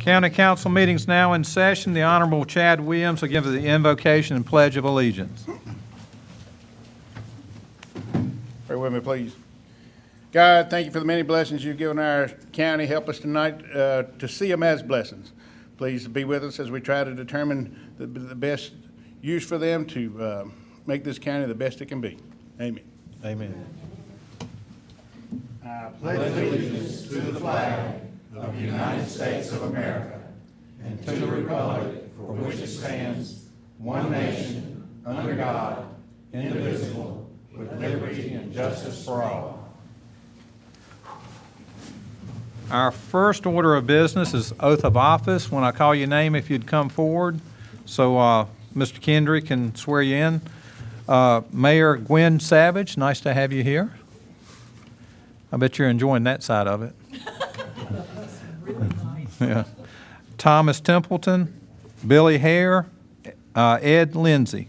County Council meeting's now in session. The Honorable Chad Williams will give the invocation and pledge of allegiance. Pray with me, please. God, thank you for the many blessings you've given our county. Help us tonight to see them as blessings. Please be with us as we try to determine the best use for them to make this county the best it can be. Amen. Amen. I pledge allegiance to the flag of the United States of America and to the republic for which it stands, one nation, under God, indivisible, with liberty and justice for all. Our first order of business is oath of office. When I call your name, if you'd come forward, so Mr. Kendry can swear you in. Mayor Gwen Savage, nice to have you here. I bet you're enjoying that side of it. Really nice. Yeah. Thomas Templeton, Billy Hare, Ed Lindsay.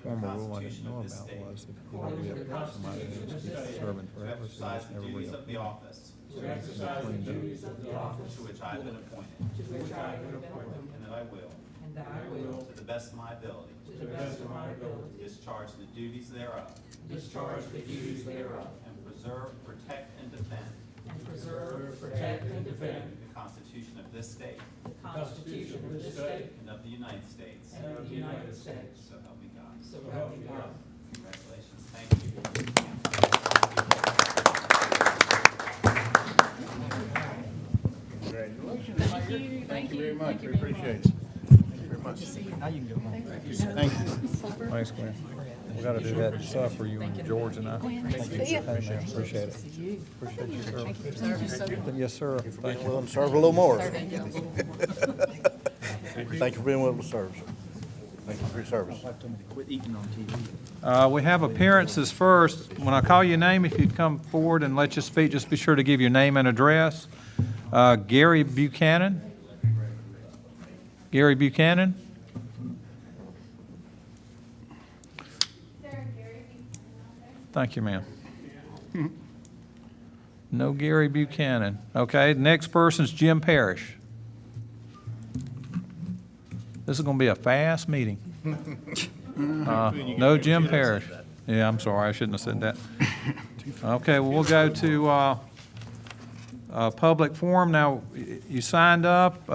Former rule I didn't know about was if you want to be up somebody who's serving forever, so exercise it's the never duties real. of the office To exercise the duties of the office to which I have been appointed, to which I have been appointed, and that I will, and that I will, to the best of my ability, to the best of my ability, discharge the duties thereof, discharge the duties thereof, and preserve, protect, and defend and preserve, protect, and defend the Constitution of this state the Constitution of this state and of the United States. and of the United States. So help me God. So help me God. Congratulations. Thank you. Congratulations. Thank you. Very much. Thank you We very appreciate much. it. Thank you very much. Now you can go home. Thank you. Thanks, Gwen. We got to do that supper, you and George and I. Thank you. Hey, man, appreciate it. Appreciate your service. Yes, sir. Thank you. Willing to serve a little more. Thank you for being willing to serve, sir. Thank you for your service. We have appearances first. When I call your name, if you'd come forward and let you speak, just be sure to give your name and address. Gary Buchanan. Gary Buchanan. Thank you, ma'am. No Gary Buchanan. Okay, next person's Jim Parrish. This is going to be a fast meeting. No Jim Parrish. Yeah, I'm sorry, I shouldn't have said that. Okay, well, we'll go to public forum. Now, you signed up.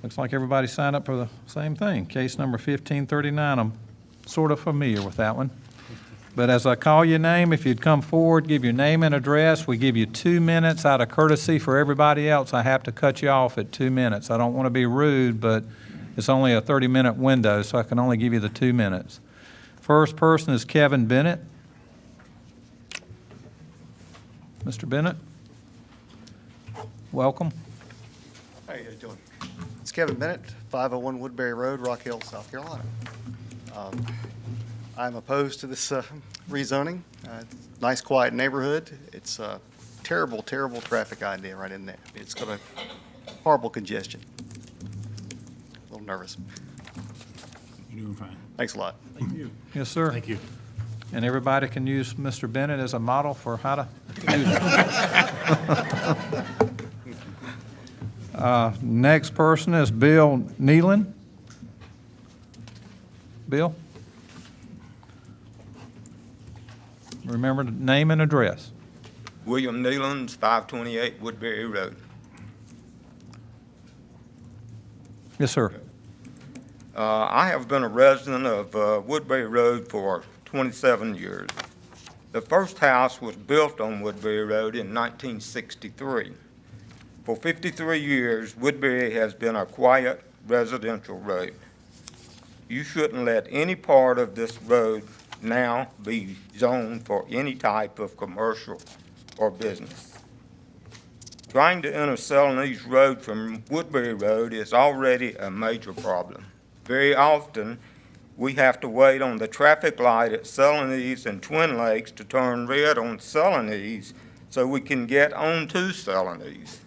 Looks like everybody signed up for the same thing. Case number 1539. I'm sort of familiar with that one. But as I call your name, if you'd come forward, give your name and address. We give you 2 minutes out of courtesy for everybody else. I have to cut you off at 2 minutes. I don't want to be rude, but it's only a 30-minute window, so I can only give you the 2 minutes. First person is Kevin Bennett. Mr. Bennett, welcome. How you guys doing? It's Kevin Bennett, 501 Woodbury Road, Rock Hill, South Carolina. I'm opposed to this rezoning. It's a nice, quiet neighborhood. It's a terrible, terrible traffic idea right in there. It's got a horrible congestion. A little nervous. You're doing fine. Thanks a lot. Thank you. Yes, sir. Thank you. And everybody can use Mr. Bennett as a model for how to do that. Next person is Bill Nealon. Bill? Remember the name and address. William Nealon's 528 Woodbury Road. Yes, sir. I have been a resident of Woodbury Road for 27 years. The first house was built on Woodbury Road in 1963. For 53 years, Woodbury has been a quiet residential road. You shouldn't let any part of this road now be zoned for any type of commercial or business. Trying to enter Celanese Road from Woodbury Road is already a major problem. Very often, we have to wait on the traffic light at Celanese and Twin Lakes to turn red on Celanese so we can get onto Celanese.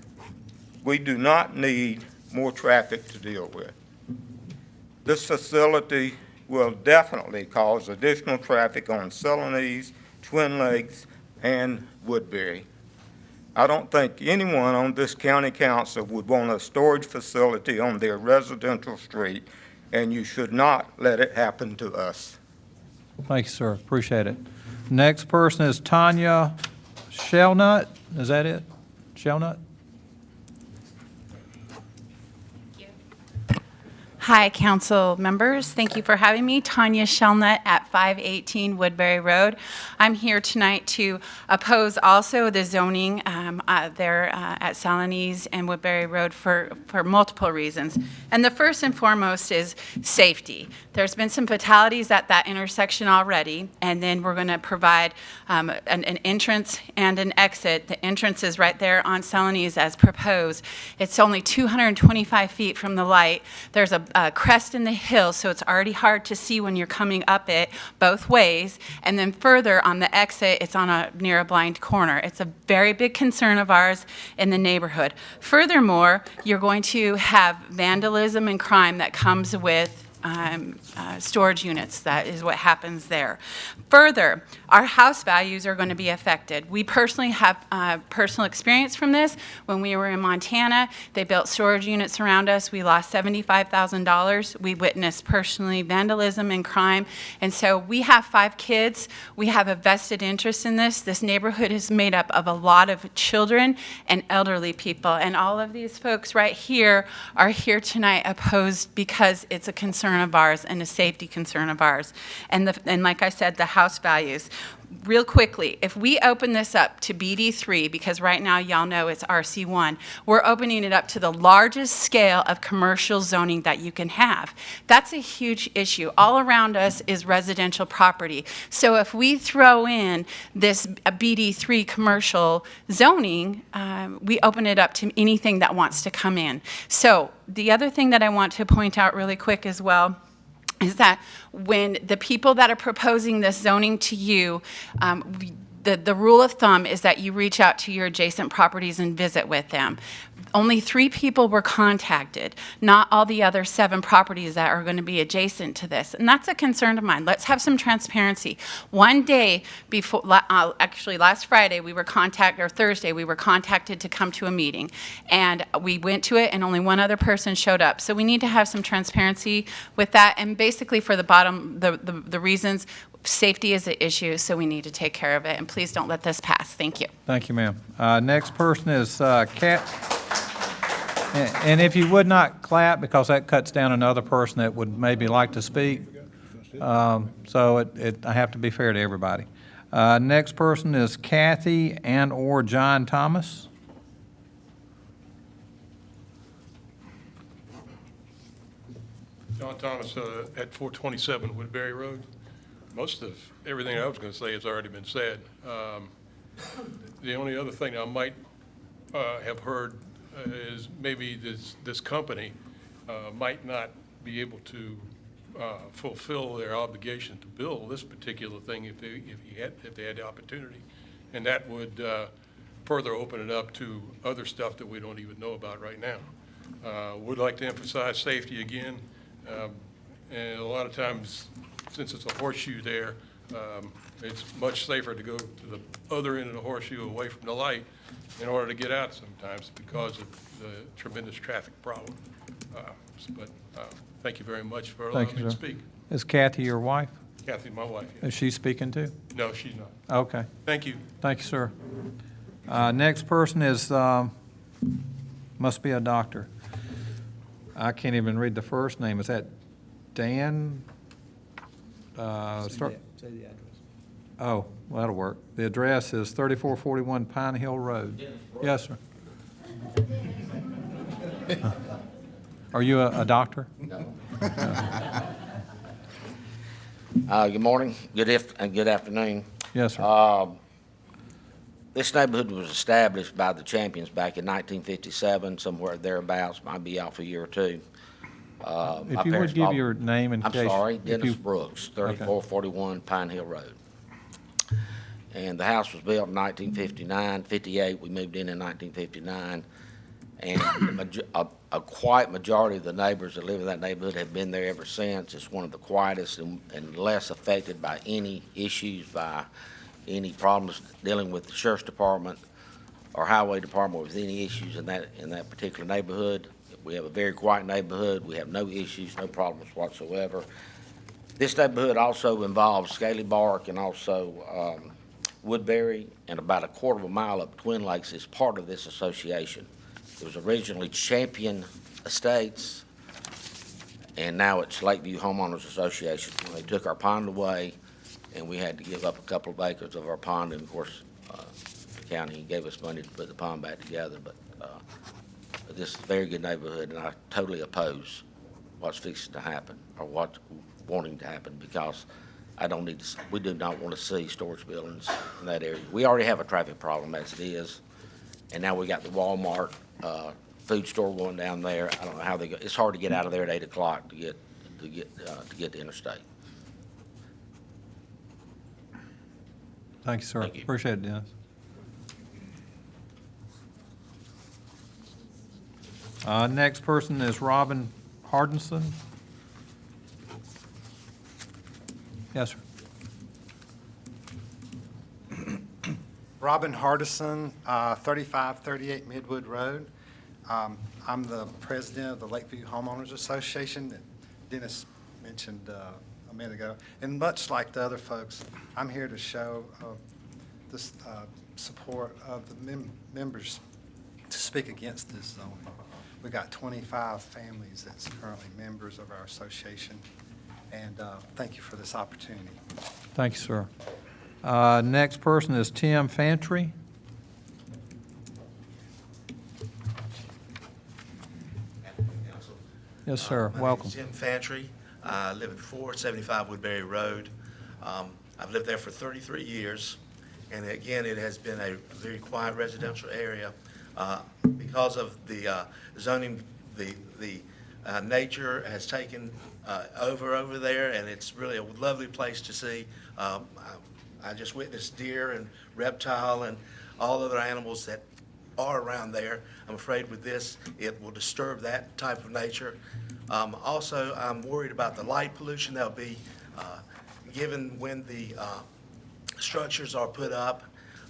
We do not need more traffic to deal with. This facility will definitely cause additional traffic on Celanese, Twin Lakes, and Woodbury. I don't think anyone on this county council would want a storage facility on their residential street, and you should not let it happen to us. Thank you, sir. Appreciate it. Next person is Tanya Shellnut. Is that it? Shellnut? Hi, council members. Thank you for having me. Tanya Shellnut at 518 Woodbury Road. I'm here tonight to oppose also the zoning there at Celanese and Woodbury Road for multiple reasons. And the first and foremost is safety. There's been some fatalities at that intersection already, and then we're going to provide an entrance and an exit. The entrance is right there on Celanese as proposed. It's only 225 feet from the light. There's a crest in the hill, so it's already hard to see when you're coming up it both ways. And then further on the exit, it's near a blind corner. It's a very big concern of ours in the neighborhood. Furthermore, you're going to have vandalism and crime that comes with storage units. That is what happens there. Further, our house values are going to be affected. We personally have personal experience from this. When we were in Montana, they built storage units around us. We lost $75,000. We witnessed personally vandalism and crime. And so we have 5 kids. We have a vested interest in this. This neighborhood is made up of a lot of children and elderly people. And all of these folks right here are here tonight opposed because it's a concern of ours and a safety concern of ours. And like I said, the house values. Real quickly, if we open this up to BD3, because right now y'all know it's RC1, we're opening it up to the largest scale of commercial zoning that you can have. That's a huge issue. All around us is residential property. So if we throw in this BD3 commercial zoning, we open it up to anything that wants to come in. So the other thing that I want to point out really quick as well is that when the people that are proposing this zoning to you, the rule of thumb is that you reach out to your adjacent properties and visit with them. Only 3 people were contacted, not all the other 7 properties that are going to be adjacent to this. And that's a concern of mine. Let's have some transparency. One day before, actually last Friday, Thursday, we were contacted to come to a meeting. And we went to it and only 1 other person showed up. So we need to have some transparency with that. And basically for the reasons, safety is an issue, so we need to take care of it. And please don't let this pass. Thank you. Thank you, ma'am. Next person is Kat. And if you would not clap, because that cuts down another person that would maybe like to speak. So I have to be fair to everybody. Next person is Kathy and/or John Thomas. John Thomas at 427 Woodbury Road. Most of everything I was going to say has already been said. The only other thing I might have heard is maybe this company might not be able to fulfill their obligation to build this particular thing if they had the opportunity, and that would further open it up to other stuff that we don't even know about right now. Would like to emphasize safety again, and a lot of times, since it's a horseshoe there, it's much safer to go to the other end of the horseshoe away from the light in order to get out sometimes because of the tremendous traffic problem. But thank you very much for allowing me to speak. Is Kathy your wife? Kathy, my wife. Yes. Is she speaking too? No, she's not. Okay. Thank you. Thank you, sir. Next person is, must be a doctor. I can't even read the first name. Is that Dan? Say the address. Oh, well, that'll work. The address is 3441 Pine Hill Road. Yes, sir. Are you a doctor? No. Good morning, good afternoon. Yes, sir. This neighborhood was established by the Champions back in 1957, somewhere thereabouts, might be off a year or two. My If you would parents give bought- your name in I'm case. sorry, if Dennis you- Brooks, 3441 Pine Hill Road. And the house was built in 1959, 58, we moved in 1959. And a quiet majority of the neighbors that live in that neighborhood have been there ever since. It's one of the quietest and less affected by any issues, by any problems dealing with the sheriff's department or highway department with any issues in that particular neighborhood. We have a very quiet neighborhood. We have no issues, no problems whatsoever. This neighborhood also involves Scaly Bark and also Woodbury, and about a quarter of a mile up Twin Lakes is part of this association. It was originally Champion Estates, and now it's Lakeview Homeowners Association. They took our pond away, and we had to give up a couple of acres of our pond, and of course, the county gave us money to put the pond back together, but this is a very good neighborhood, and I totally oppose what's fixing to happen, or what's wanting to happen, because we do not want to see storage buildings in that area. We already have a traffic problem as it is, and now we got the Walmart food store going down there. I don't know how they go. It's hard to get out of there at 8 o'clock to get the interstate. Thank you, sir. Thank you. Appreciate it, Dennis. Next person is Robin Hardison. Yes, sir. Robin Hardison, 3538 Midwood Road. I'm the president of the Lakeview Homeowners Association that Dennis mentioned a minute ago. And much like the other folks, I'm here to show this support of the members to speak against this zoning. We got 25 families that's currently members of our association, and thank you for this opportunity. Thank you, sir. Next person is Tim Fantry. Yes, sir. My name Welcome. is Jim Fantry. I live at 475 Woodbury Road. I've lived there for 33 years, and again, it has been a very quiet residential area. Because of the zoning, the nature has taken over there, and it's really a lovely place to see. I just witnessed deer and reptile and all other animals that are around there. I'm afraid with this, it will disturb that type of nature. Also, I'm worried about the light pollution that'll be given when the structures are put up.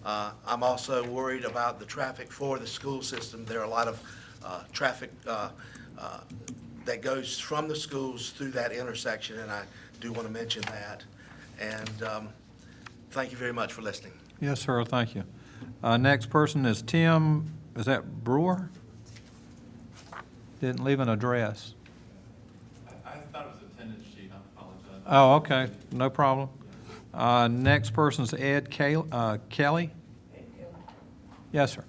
I'm also worried about the traffic for the school system. There are a lot of traffic that goes from the schools through that intersection, and I do want to mention that. And thank you very much for listening. Yes, sir. Thank you. Next person is Tim, is that Brewer? Didn't leave an address. I thought it was a attendance sheet, I apologize. Oh, okay. No problem. Next person's Ed Kelly. Yes, sir.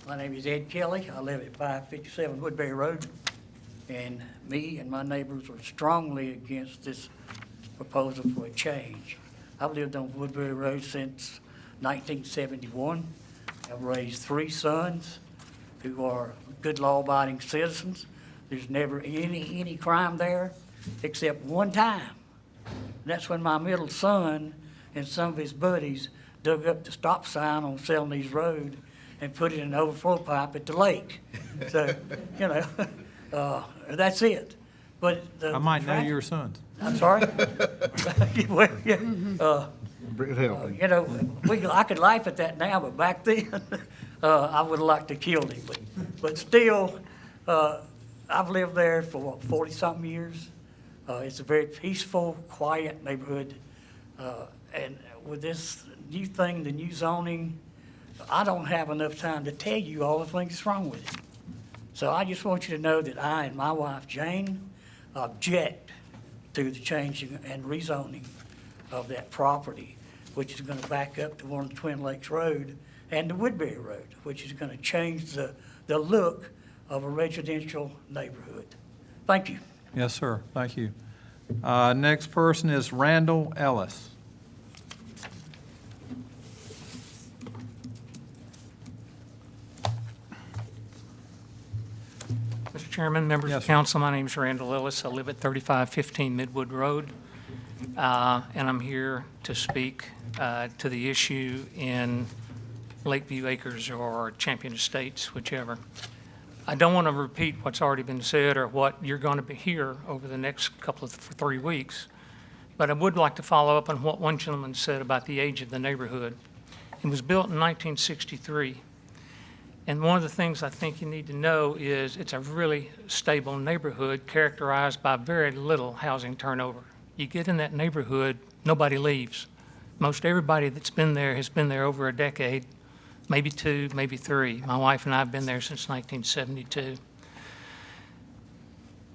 My name is Ed Kelly. I live at 557 Woodbury Road. And me and my neighbors are strongly against this proposal for a change. I've lived on Woodbury Road since 1971. I've raised 3 sons who are good law-abiding citizens. There's never any crime there except one time. That's when my middle son and some of his buddies dug up the stop sign on Selney's Road and put it in an overflow pipe at the lake. So, you know, that's it. But I might know your sons. I'm sorry? Well, yeah, Britt, help me. you know, I could laugh at that now, but back then, I would have liked to kill him. But still, I've lived there for 40-something years. It's a very peaceful, quiet neighborhood. And with this new thing, the new zoning, I don't have enough time to tell you all the things that's wrong with it. So I just want you to know that I and my wife, Jane, object to the changing and rezoning of that property, which is going to back up to one of the Twin Lakes Road and the Woodbury Road, which is going to change the look of a residential neighborhood. Thank you. Yes, sir. Thank you. Next person is Randall Ellis. Mr. Chairman, members of Yes, council, my name is Randall Ellis. I live at 3515 Midwood Road, and I'm here to speak to the issue in Lakeview Acres or Champion Estates, whichever. I don't want to repeat what's already been said or what you're going to hear over the next couple of 3 weeks, but I would like to follow up on what one gentleman said about the age of the neighborhood. It was built in 1963. And one of the things I think you need to know is it's a really stable neighborhood characterized by very little housing turnover. You get in that neighborhood, nobody leaves. Most everybody that's been there has been there over a decade, maybe 2, maybe 3. My wife and I have been there since 1972.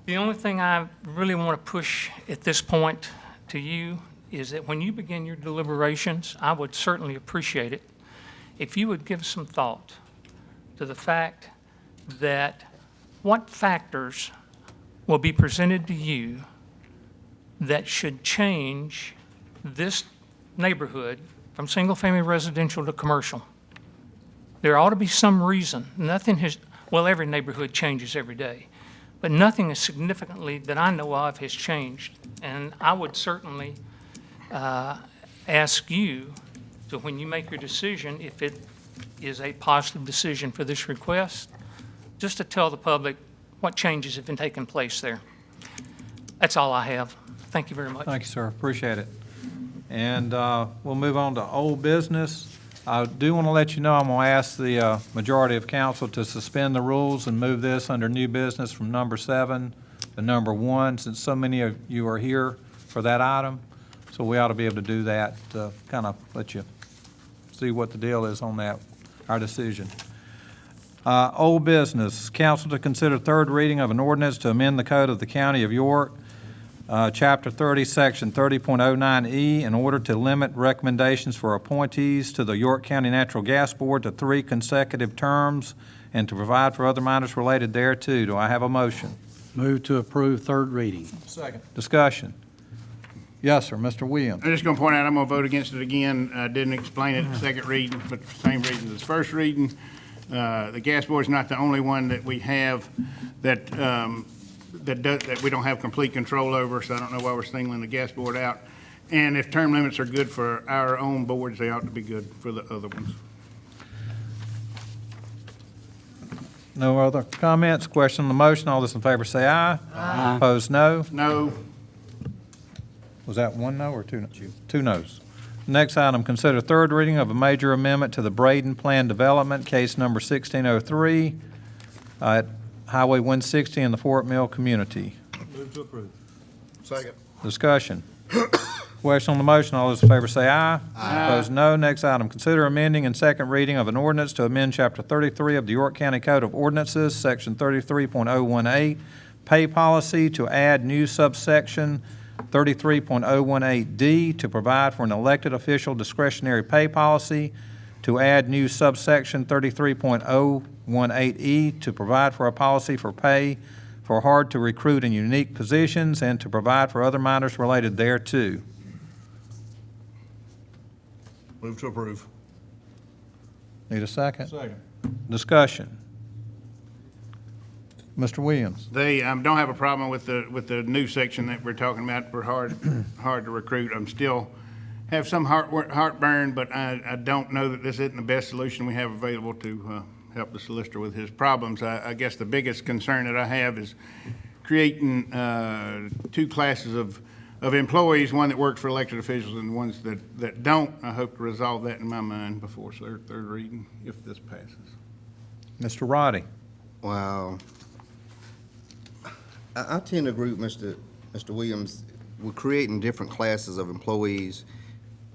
The only thing I really want to push at this point to you is that when you begin your deliberations, I would certainly appreciate it if you would give some thought to the fact that what factors will be presented to you that should change this neighborhood from single-family residential to commercial. There ought to be some reason. Nothing has, well, every neighborhood changes every day, but nothing is significantly that I know of has changed. And I would certainly ask you to, when you make your decision, if it is a positive decision for this request, just to tell the public what changes have been taking place there. That's all I have. Thank you very much. Thank you, sir. Appreciate it. And we'll move on to old business. I do want to let you know I'm going to ask the majority of council to suspend the rules and move this under new business from number 7 to number 1, since so many of you are here for that item. So we ought to be able to do that to kind of let you see what the deal is on that, our decision. Old business, council to consider third reading of an ordinance to amend the code of the County of York, Chapter 30, Section 30.09E, in order to limit recommendations for appointees to the York County Natural Gas Board to 3 consecutive terms and to provide for other matters related thereto. Do I have a motion? Move to approve third reading. Second. Discussion. Yes, sir. Mr. Williams. I'm just going to point out, I'm going to vote against it again. I didn't explain it at second reading, but for the same reasons as first reading. The gas board is not the only one that we have that that we don't have complete control over, so I don't know why we're singling the gas board out. And if term limits are good for our own boards, they ought to be good for the other ones. No other comments? Question on the motion. All those in favor say aye. Aye. Opposed, no. No. Was that 1 no or 2 no? 2 noes. Next item, consider third reading of a major amendment to the Braden Plan Development, case number 1603, at Highway 160 in the Fort Mill community. Move to approve. Second. Discussion. Question on the motion. All those in favor say aye. Aye. Opposed, no. Next item, consider amending and second reading of an ordinance to amend Chapter 33 of the York County Code of Ordinances, Section 33.018, pay policy, to add new subsection 33.018D to provide for an elected official discretionary pay policy, to add new subsection 33.018E to provide for a policy for pay for hard-to-recruit and unique positions, and to provide for other matters related thereto. Move to approve. Need a second? Second. Discussion. Mr. Williams. They don't have a problem with the new section that we're talking about for hard to recruit. I'm still have some heartburn, but I don't know that this isn't the best solution we have available to help the solicitor with his problems. I guess the biggest concern that I have is creating 2 classes of employees, one that works for elected officials and ones that don't. I hope to resolve that in my mind before third reading, if this passes. Mr. Roddey. Wow. I tend to agree with Mr. Williams. We're creating different classes of employees.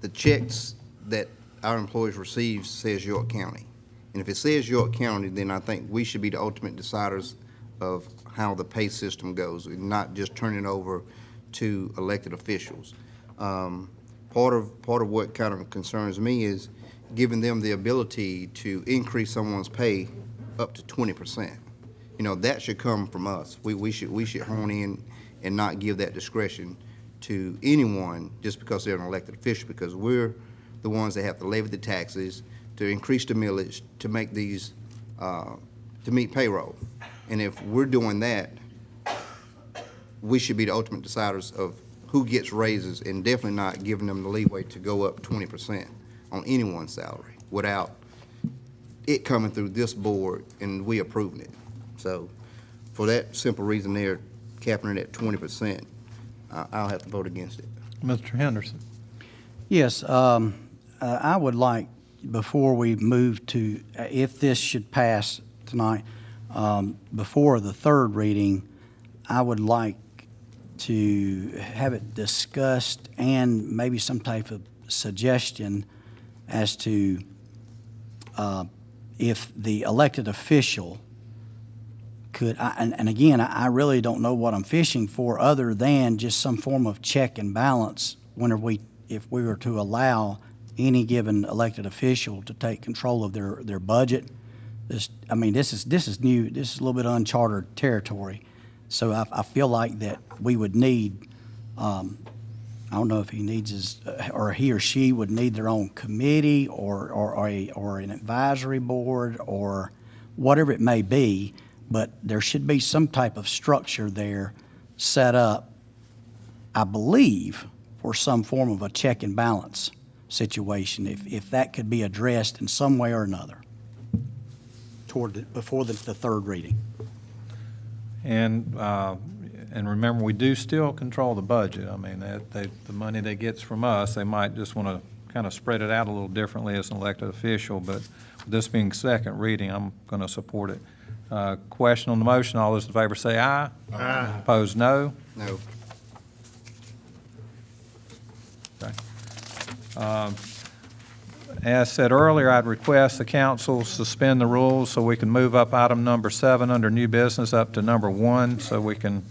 The checks that our employees receive says York County. And if it says York County, then I think we should be the ultimate deciders of how the pay system goes, and not just turn it over to elected officials. Part of what kind of concerns me is giving them the ability to increase someone's pay up to 20%. You know, that should come from us. We should hone in and not give that discretion to anyone just because they're an elected official, because we're the ones that have to levy the taxes, to increase the millage, to make these, to meet payroll. And if we're doing that, we should be the ultimate deciders of who gets raises, and definitely not giving them the leeway to go up 20% on anyone's salary without it coming through this board and we approving it. So for that simple reason there, capping it at 20%, I'll have to vote against it. Mr. Henderson. Yes, I would like, before we move to, if this should pass tonight, before the third reading, I would like to have it discussed and maybe some type of suggestion as to if the elected official could, and again, I really don't know what I'm fishing for other than just some form of check and balance if we were to allow any given elected official to take control of their budget. This is new. This is a little bit uncharted territory. So I feel like that we would need, I don't know if he needs or he or she would need their own committee or an advisory board or whatever it may be, but there should be some type of structure there set up, I believe, for some form of a check and balance situation, if that could be addressed in some way or another before the third reading. And remember, we do still control the budget. I mean, the money they gets from us, they might just want to kind of spread it out a little differently as an elected official, but with this being second reading, I'm going to support it. Question on the motion, all those in favor say aye. Aye. Opposed, no. No. Okay. As said earlier, I'd request the council suspend the rules so we can move up item number 7 under new business up to number 1, so we can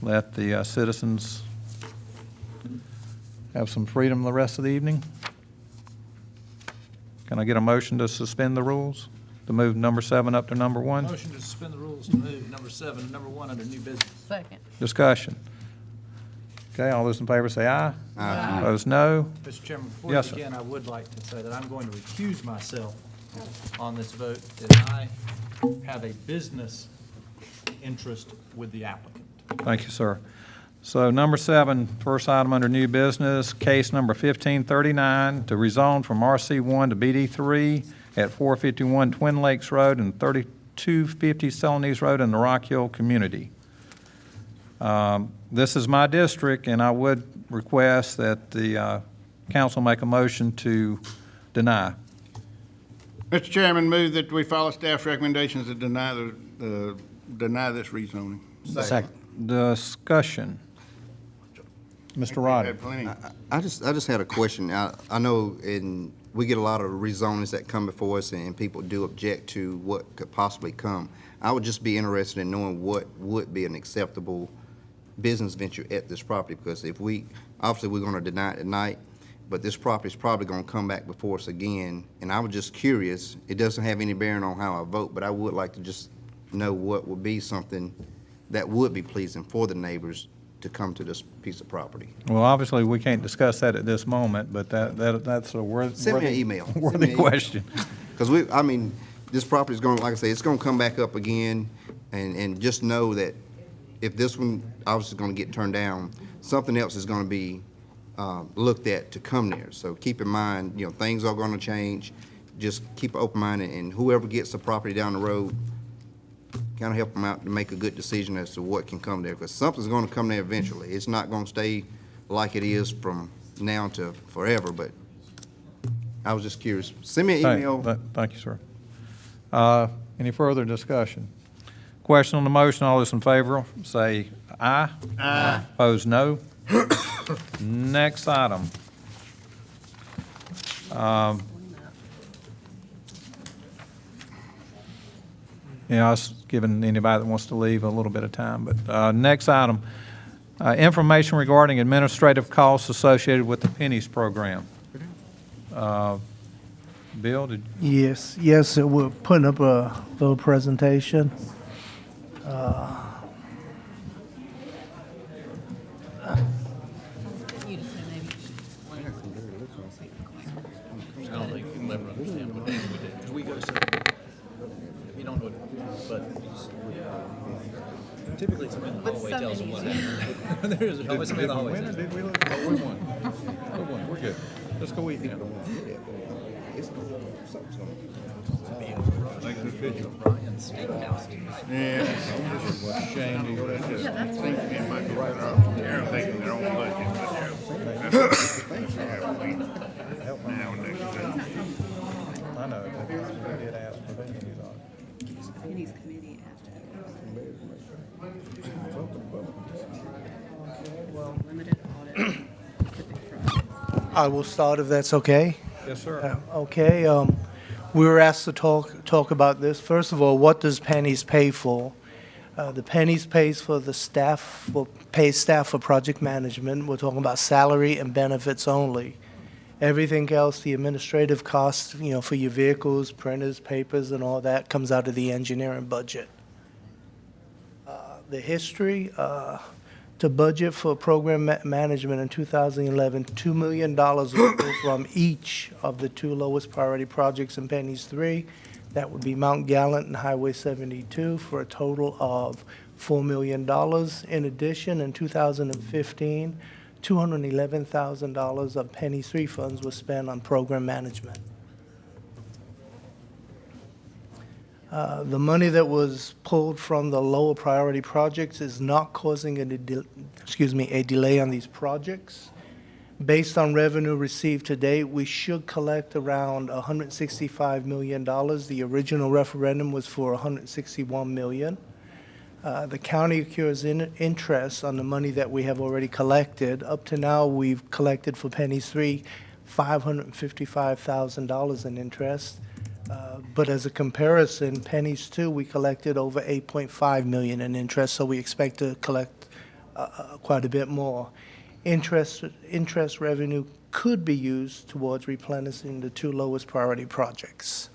let the citizens have some freedom the rest of the evening. Can I get a motion to suspend the rules, to move number 7 up to number 1? Motion to suspend the rules to move number 7 to number 1 under new business. Second. Discussion. Okay, all those in favor say aye. Aye. Opposed, no. Mr. Chairman, before Yes, you sir. begin, I would like to say that I'm going to recuse myself on this vote, that I have a business interest with the applicant. Thank you, sir. So number 7, first item under new business, case number 1539, to rezone from RC1 to BD3 at 451 Twin Lakes Road and 3250 Celanese Road in the Rock Hill community. This is my district, and I would request that the council make a motion to deny. Mr. Chairman, move that we follow staff recommendations to deny this rezoning. Second. Discussion. Mr. Roddey. Had plenty. I just had a question. I know we get a lot of rezonings that come before us, and people do object to what could possibly come. I would just be interested in knowing what would be an acceptable business venture at this property, because obviously we're going to deny it tonight, but this property is probably going to come back before us again, and I was just curious. It doesn't have any bearing on how I vote, but I would like to just know what would be something that would be pleasing for the neighbors to come to this piece of property. Well, obviously, we can't discuss that at this moment, but that's a worthy Send me an email. worthy question. Because this property is going, like I say, it's going to come back up again, and just know that if this one obviously is going to get turned down, something else is going to be looked at to come there. So keep in mind, things are going to change. Just keep an open mind, and whoever gets the property down the road, kind of help them out to make a good decision as to what can come there, because something's going to come there eventually. It's not going to stay like it is from now to forever, but I was just curious. Send me an email. Thank you, sir. Any further discussion? Question on the motion, all those in favor, say aye. Aye. Opposed, no. Next item. I was giving anybody that wants to leave a little bit of time, but next item, information regarding administrative costs associated with the pennies program. Bill, Yes, we're putting up a little presentation. I don't think you can ever understand what we did, because we go so, you don't know what, but typically somebody in the hallway tells them what happened. There's always somebody in the hallway. Winner, did we lose? Oh, we won. We won, we're good. Let's go eat now. Make it official. Brian's Steakhouse. Yeah. Shame to go Think me and my daughter, they're thinking their own budget, but now next I know, we did ask for that, he's on. Penny's committee limited audit. I will start if that's okay. Yes, sir. Okay, we were asked to talk about this. First of all, what does Pennies pay for? The Pennies pays for the staff, pays staff for project management. We're talking about salary and benefits only. Everything else, the administrative costs, for your vehicles, printers, papers, and all that comes out of the engineering budget. The history, to budget for program management in 2011, $2 million was pulled from each of the two lowest priority projects in Pennies 3. That would be Mount Gallant and Highway 72 for a total of $4 million. In addition, in 2015, $211,000 of Pennies 3 funds was spent on program management. The money that was pulled from the lower priority projects is not causing a delay on these projects. Based on revenue received to date, we should collect around $165 million. The original referendum was for $161 million. The county accrues interest on the money that we have already collected. Up to now, we've collected for Pennies 3 $555,000 in interest. But as a comparison, Pennies 2, we collected over $8.5 million in interest, so we expect to collect quite a bit more. Interest revenue could be used towards replenishing the two lowest priority projects.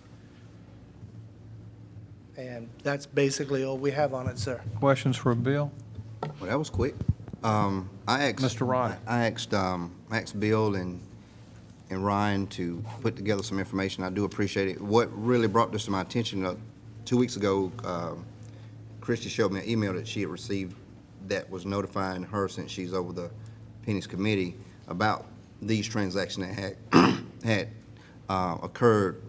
And that's basically all we have on it, sir. Questions for Bill? Well, that was quick. I asked Mr. Roddey. I asked Bill and Ryan to put together some information. I do appreciate it. What really brought this to my attention, 2 weeks ago, Christi showed me an email that she had received that was notifying her, since she's over the Pennies Committee, about these transactions that had occurred,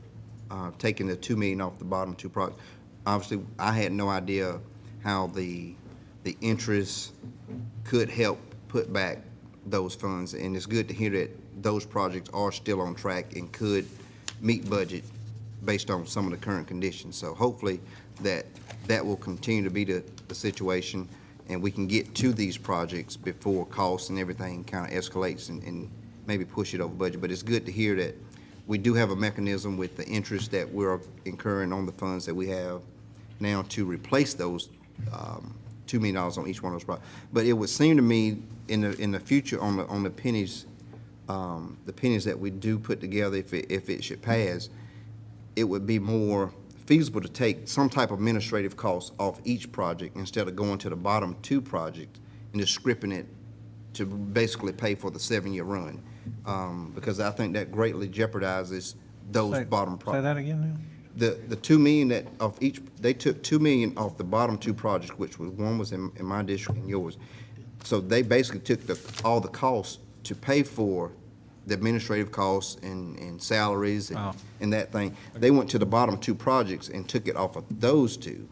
taking the $2 million off the bottom two projects. Obviously, I had no idea how the interest could help put back those funds, and it's good to hear that those projects are still on track and could meet budget based on some of the current conditions. So hopefully that will continue to be the situation, and we can get to these projects before costs and everything kind of escalates and maybe push it over budget. But it's good to hear that we do have a mechanism with the interest that we're incurring on the funds that we have now to replace those $2 million on each one of those projects. But it would seem to me in the future on the pennies that we do put together, if it should pass, it would be more feasible to take some type of administrative costs off each project instead of going to the bottom two projects and just scripting it to basically pay for the 7-year run. Because I think that greatly jeopardizes those bottom projects. Say that again now? The $2 million that of each, they took $2 million off the bottom two projects, which was one was in my district and yours. So they basically took all the costs to pay for the administrative costs and salaries and that thing. They went to the bottom two projects and took it off of those two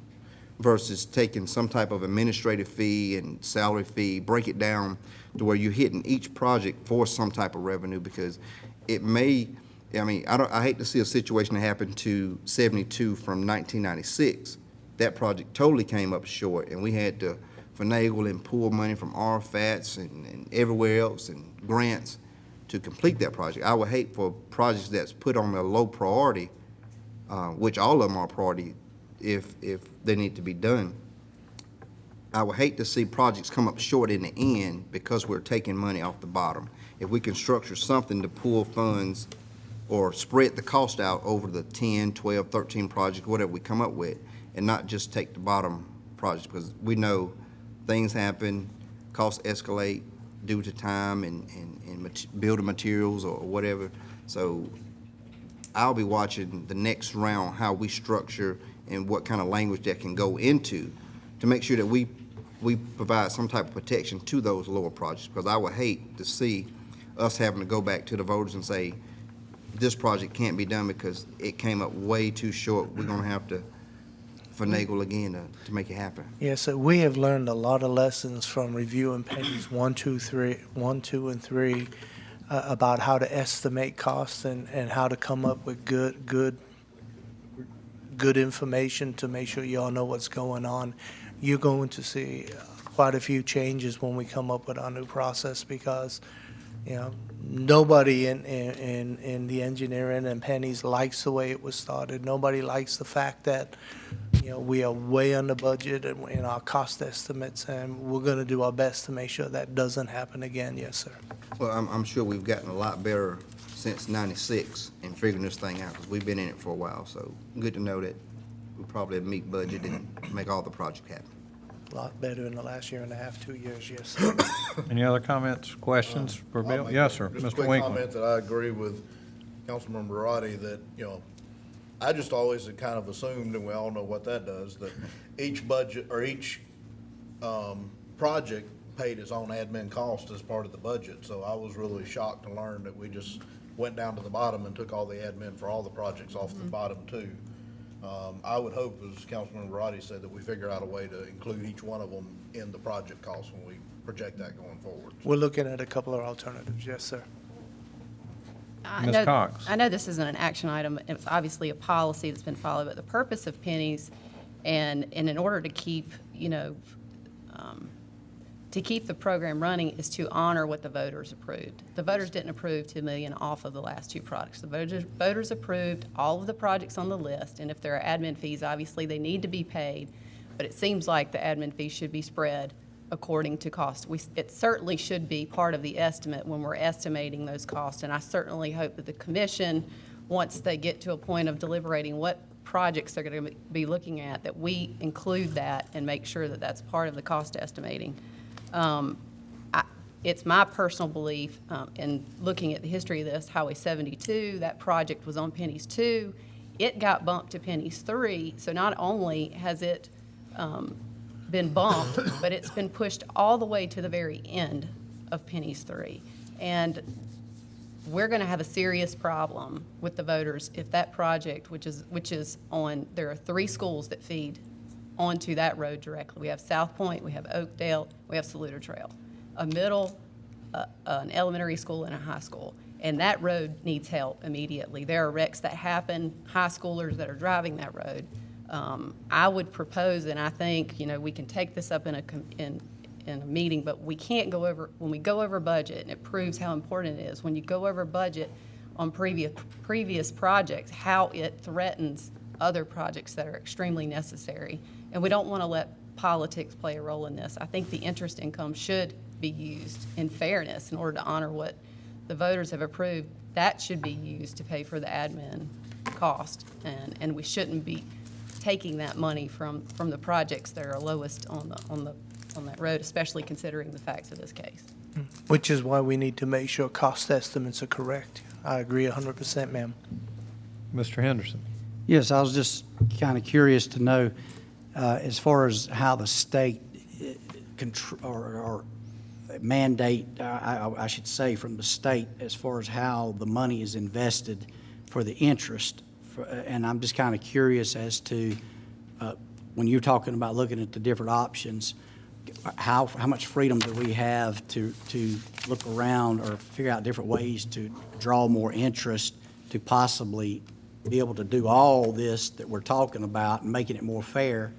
versus taking some type of administrative fee and salary fee, break it down to where you're hitting each project for some type of revenue, because it may, I hate to see a situation that happened to 72 from 1996. That project totally came up short, and we had to finagle and pull money from RFATs and everywhere else and grants to complete that project. I would hate for projects that's put on a low priority, which all of them are priority if they need to be done. I would hate to see projects come up short in the end because we're taking money off the bottom. If we can structure something to pull funds or spread the cost out over the 10, 12, 13 projects, whatever we come up with, and not just take the bottom projects, because we know things happen, costs escalate, due to time and building materials or whatever. So I'll be watching the next round, how we structure and what kind of language that can go into to make sure that we provide some type of protection to those lower projects. Because I would hate to see us having to go back to the voters and say, this project can't be done because it came up way too short. We're gonna have to finagle again to make it happen. Yes, so we have learned a lot of lessons from reviewing pennies 1, 2, and 3 about how to estimate costs and how to come up with good information to make sure you all know what's going on. You're going to see quite a few changes when we come up with our new process because, you know, nobody in the engineering and pennies likes the way it was started. Nobody likes the fact that, you know, we are way under budget in our cost estimates, and we're going to do our best to make sure that doesn't happen again. Yes, sir. Well, I'm sure we've gotten a lot better since '96 in figuring this thing out because we've been in it for a while. So good to know that we probably meet budget and make all the project happen. A lot better in the last year and a half, 2 years. Yes, sir. Any other comments, questions for Bill? Yes, sir. Just a Mr. quick Winkler. comment that I agree with Councilmember Roddey that, you know, I just always had kind of assumed, and we all know what that does, that each budget or each project paid its own admin cost as part of the budget. So I was really shocked to learn that we just went down to the bottom and took all the admin for all the projects off the bottom too. I would hope, as Councilman Roddey said, that we figure out a way to include each one of them in the project costs when we project that going forward. We're looking at a couple of alternatives. Yes, sir. Ms. Cox. I know this isn't an action item. It's obviously a policy that's been followed, but the purpose of pennies and in order to keep, you know, to keep the program running is to honor what the voters approved. The voters didn't approve $2 million off of the last two projects. The voters approved all of the projects on the list, and if there are admin fees, obviously they need to be paid, but it seems like the admin fees should be spread according to cost. It certainly should be part of the estimate when we're estimating those costs, and I certainly hope that the commission, once they get to a point of deliberating what projects they're going to be looking at, that we include that and make sure that that's part of the cost estimating. It's my personal belief, in looking at the history of this, Highway 72, that project was on pennies 2. It got bumped to pennies 3, so not only has it been bumped, but it's been pushed all the way to the very end of pennies 3. And we're going to have a serious problem with the voters if that project, which is on, there are 3 schools that feed onto that road directly. We have South Point, we have Oakdale, we have Saluda Trail, a middle, an elementary school, and a high school. And that road needs help immediately. There are wrecks that happen, high schoolers that are driving that road. I would propose, and I think, you know, we can take this up in a meeting, but we can't go over, when we go over budget, and it proves how important it is, when you go over budget on previous projects, how it threatens other projects that are extremely necessary. And we don't want to let politics play a role in this. I think the interest income should be used in fairness in order to honor what the voters have approved. That should be used to pay for the admin cost, and we shouldn't be taking that money from the projects that are lowest on that road, especially considering the facts of this case. Which is why we need to make sure cost estimates are correct. I agree 100%, ma'am. Mr. Henderson. Yes, I was just kind of curious to know, as far as how the state or mandate, I should say, from the state, as far as how the money is invested for the interest. And I'm just kind of curious as to, when you're talking about looking at the different options, how much freedom do we have to look around or figure out different ways to draw more interest to possibly be able to do all this that we're talking about and making it more fair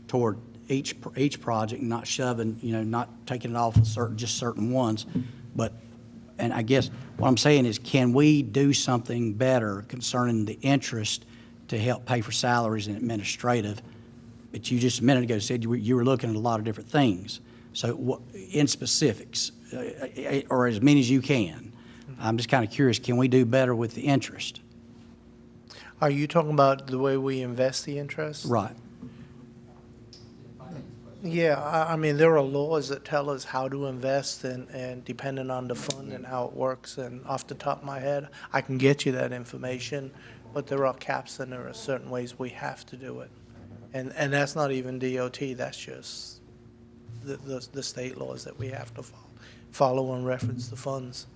toward each project, and not shoving, you know, not taking it off of just certain ones. But, and I guess what I'm saying is, can we do something better concerning the interest to help pay for salaries and administrative? But you just a minute ago said you were looking at a lot of different things. So what, in specifics, or as many as you can, I'm just kind of curious, can we do better with the interest? Are you talking about the way we invest the interest? Right. Yeah, I mean, there are laws that tell us how to invest and depending on the fund and how it works. And off the top of my head, I can get you that information, but there are caps and there are certain ways we have to do it. And that's not even DOT, that's just the state laws that we have to follow and reference the funds.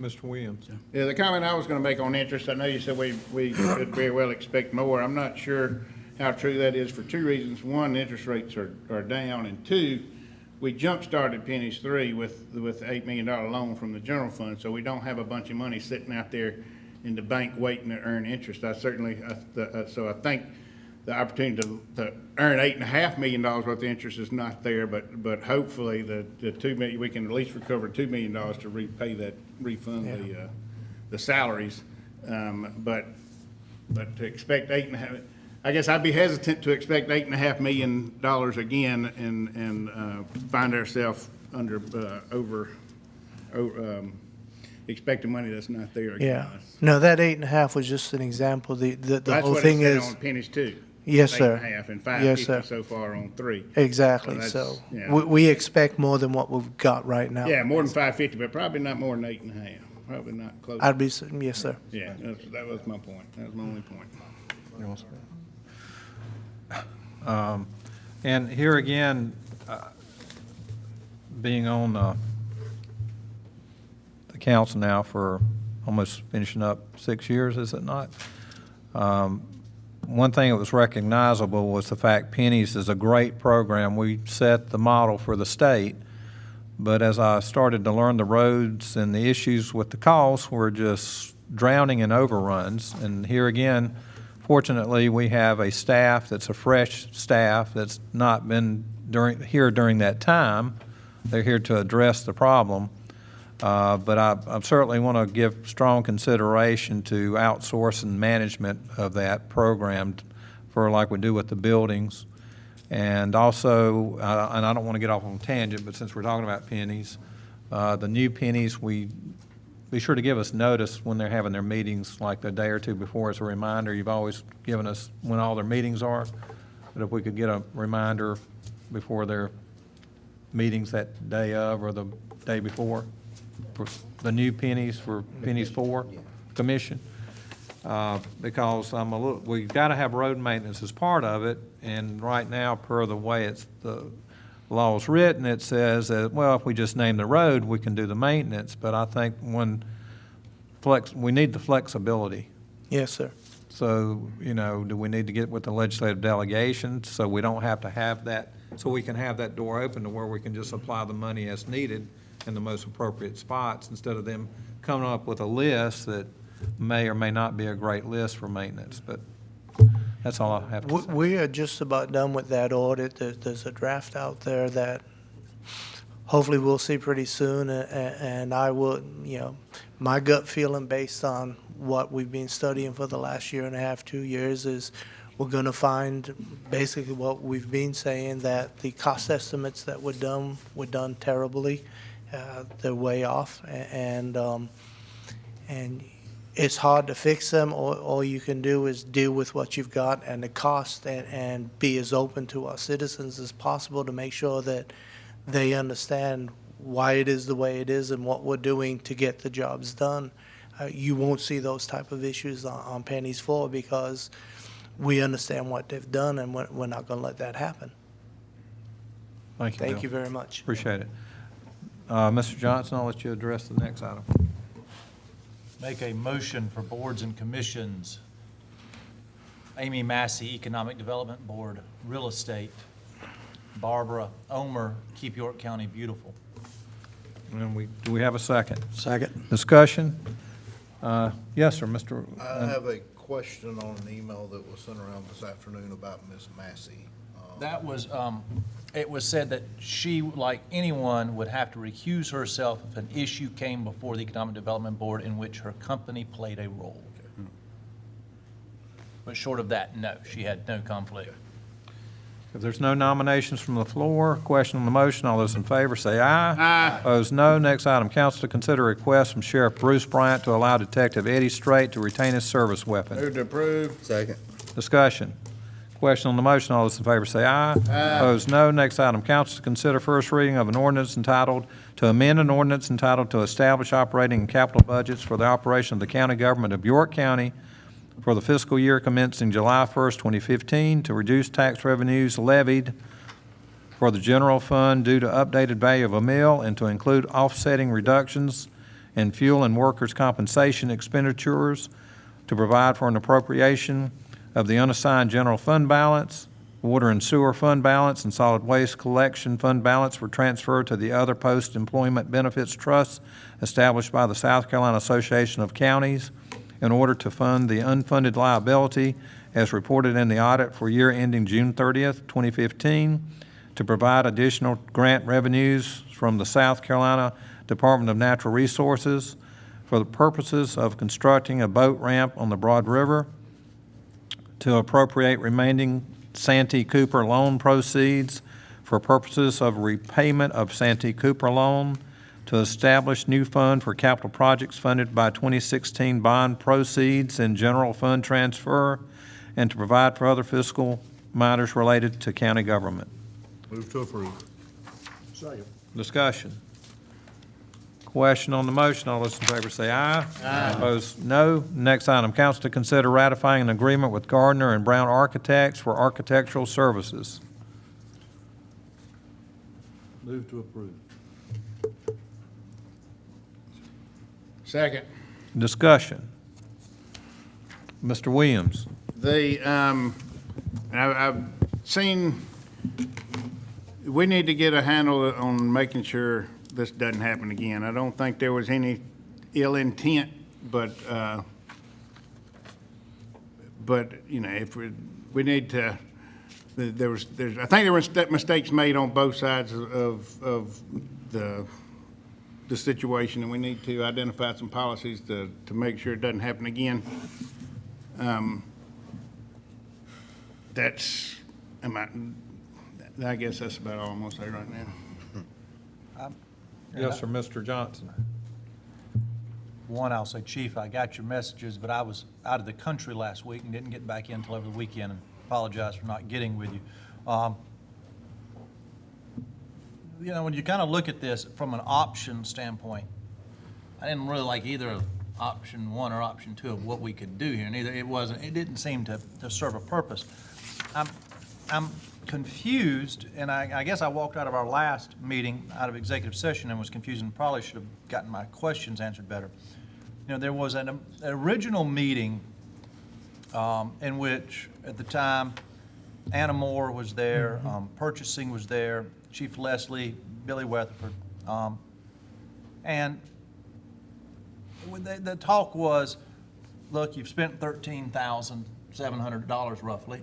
Mr. Williams? Yeah, the comment I was gonna make on interest, I know you said we could very well expect more. I'm not sure how true that is for two reasons. One, interest rates are down, and two, we jump-started Pennies 3 with the $8 million loan from the general fund, so we don't have a bunch of money sitting out there in the bank waiting to earn interest. I think the opportunity to earn $8.5 million worth of interest is not there, but hopefully the $2 million, we can at least recover $2 million to refund the salaries. But to expect I guess I'd be hesitant to expect $8.5 million again and find ourselves expecting money that's not there again. Yeah. No, that 8.5 was just an example. The whole thing That's what it is. said on Pennies 2. Yes, sir. 8.5 and Yes, 550 sir. so far on 3. Exactly. So So that's- yeah. we expect more than what we've got right now. Yeah, more than 550, but probably not more than 8.5. Probably not close. I'd be, yes, sir. Yeah, that was my point. That was my only point. And here again, being on the council now for almost finishing up 6 years, is it not? One thing that was recognizable was the fact Pennies is a great program. We set the model for the state, but as I started to learn the roads and the issues with the costs were just drowning in overruns. And here again, fortunately, we have a staff that's a fresh staff that's not been here during that time. They're here to address the problem. But I certainly want to give strong consideration to outsourcing management of that program for like we do with the buildings. And also, and I don't want to get off on a tangent, but since we're talking about Pennies, the new Pennies, be sure to give us notice when they're having their meetings, like the day or two before as a reminder. You've always given us when all their meetings are, but if we could get a reminder before their meetings that day of or the day before, for the new Pennies for Pennies 4 Commission. Because we've got to have road maintenance as part of it, and right now, per the way the law is written, it says that, well, if we just name the road, we can do the maintenance, but I think we need the flexibility. Yes, sir. So, do we need to get with the legislative delegation so we don't have to have that, so we can have that door open to where we can just apply the money as needed in the most appropriate spots instead of them coming up with a list that may or may not be a great list for maintenance, but that's all I have to say. We are just about done with that audit. There's a draft out there that hopefully we'll see pretty soon, and I would, my gut feeling based on what we've been studying for the last year and a half, 2 years, is we're going to find basically what we've been saying, that the cost estimates that were done terribly. They're way off, and it's hard to fix them. All you can do is deal with what you've got and the cost, and be as open to our citizens as possible to make sure that they understand why it is the way it is and what we're doing to get the jobs done. You won't see those type of issues on Pennies 4 because we understand what they've done, and we're not going to let that happen. Thank you, Thank Bill. you very much. Appreciate it. Mr. Johnson, I'll let you address the next item. Make a motion for boards and commissions. Amy Massey, Economic Development Board, Real Estate. Barbara Omer, Keep York County Beautiful. And do we have a second? Second. Discussion? Yes, sir, Mr. I have a question on an email that was sent around this afternoon about Ms. Massey. That was, it was said that she, like anyone, would have to recuse herself if an issue came before the Economic Development Board in which her company played a role. But short of that, no, she had no conflict. If there's no nominations from the floor, question on the motion, all those in favor say aye. Aye. Opposed, no. Next item, council to consider a request from Sheriff Bruce Bryant to allow Detective Eddie Strait to retain his service weapon. Move to approve. Second. Discussion. Question on the motion, all those in favor say aye. Opposed, no. Next item, council to consider first reading of an ordinance entitled, to amend an ordinance entitled to establish operating and capital budgets for the operation of the county government of York County for the fiscal year commencing July 1st, 2015, to reduce tax revenues levied for the general fund due to updated value of a mill and to include offsetting reductions in fuel and workers' compensation expenditures, to provide for an appropriation of the unassigned general fund balance, water and sewer fund balance, and solid waste collection fund balance for transfer to the other post-employment benefits trusts established by the South Carolina Association of Counties in order to fund the unfunded liability as reported in the audit for year ending June 30th, 2015, to provide additional grant revenues from the South Carolina Department of Natural Resources for the purposes of constructing a boat ramp on the Broad River, to appropriate remaining Santee Cooper loan proceeds for purposes of repayment of Santee Cooper loan, to establish new fund for capital projects funded by 2016 bond proceeds and general fund transfer, and to provide for other fiscal matters related to county government. Move to approve. Second. Discussion. Question on the motion, all those in favor say aye. Aye. Opposed, no. Next item, council to consider ratifying an agreement with Gardner and Brown Architects for architectural services. Move to approve. Second. Discussion. Mr. Williams. I've seen, we need to get a handle on making sure this doesn't happen again. I don't think there was any ill intent, but you know, if we need to, I think there were mistakes made on both sides of the situation, and we need to identify some policies to make sure it doesn't happen again. I guess that's about all I'm gonna say right now. Yes, sir, Mr. Johnson. One, I'll say, Chief, I got your messages, but I was out of the country last week and didn't get back in until over the weekend, and apologize for not getting with you. You know, when you kind of look at this from an option standpoint, I didn't really like either option one or option two of what we could do here. Neither it didn't seem to serve a purpose. I'm confused, and I guess I walked out of our last meeting out of executive session and was confused and probably should have gotten my questions answered better. You know, there was an original meeting in which, at the time, Anna Moore was there, purchasing was there, Chief Leslie, Billy Weatherford, and the talk was, look, you've spent $13,700 roughly.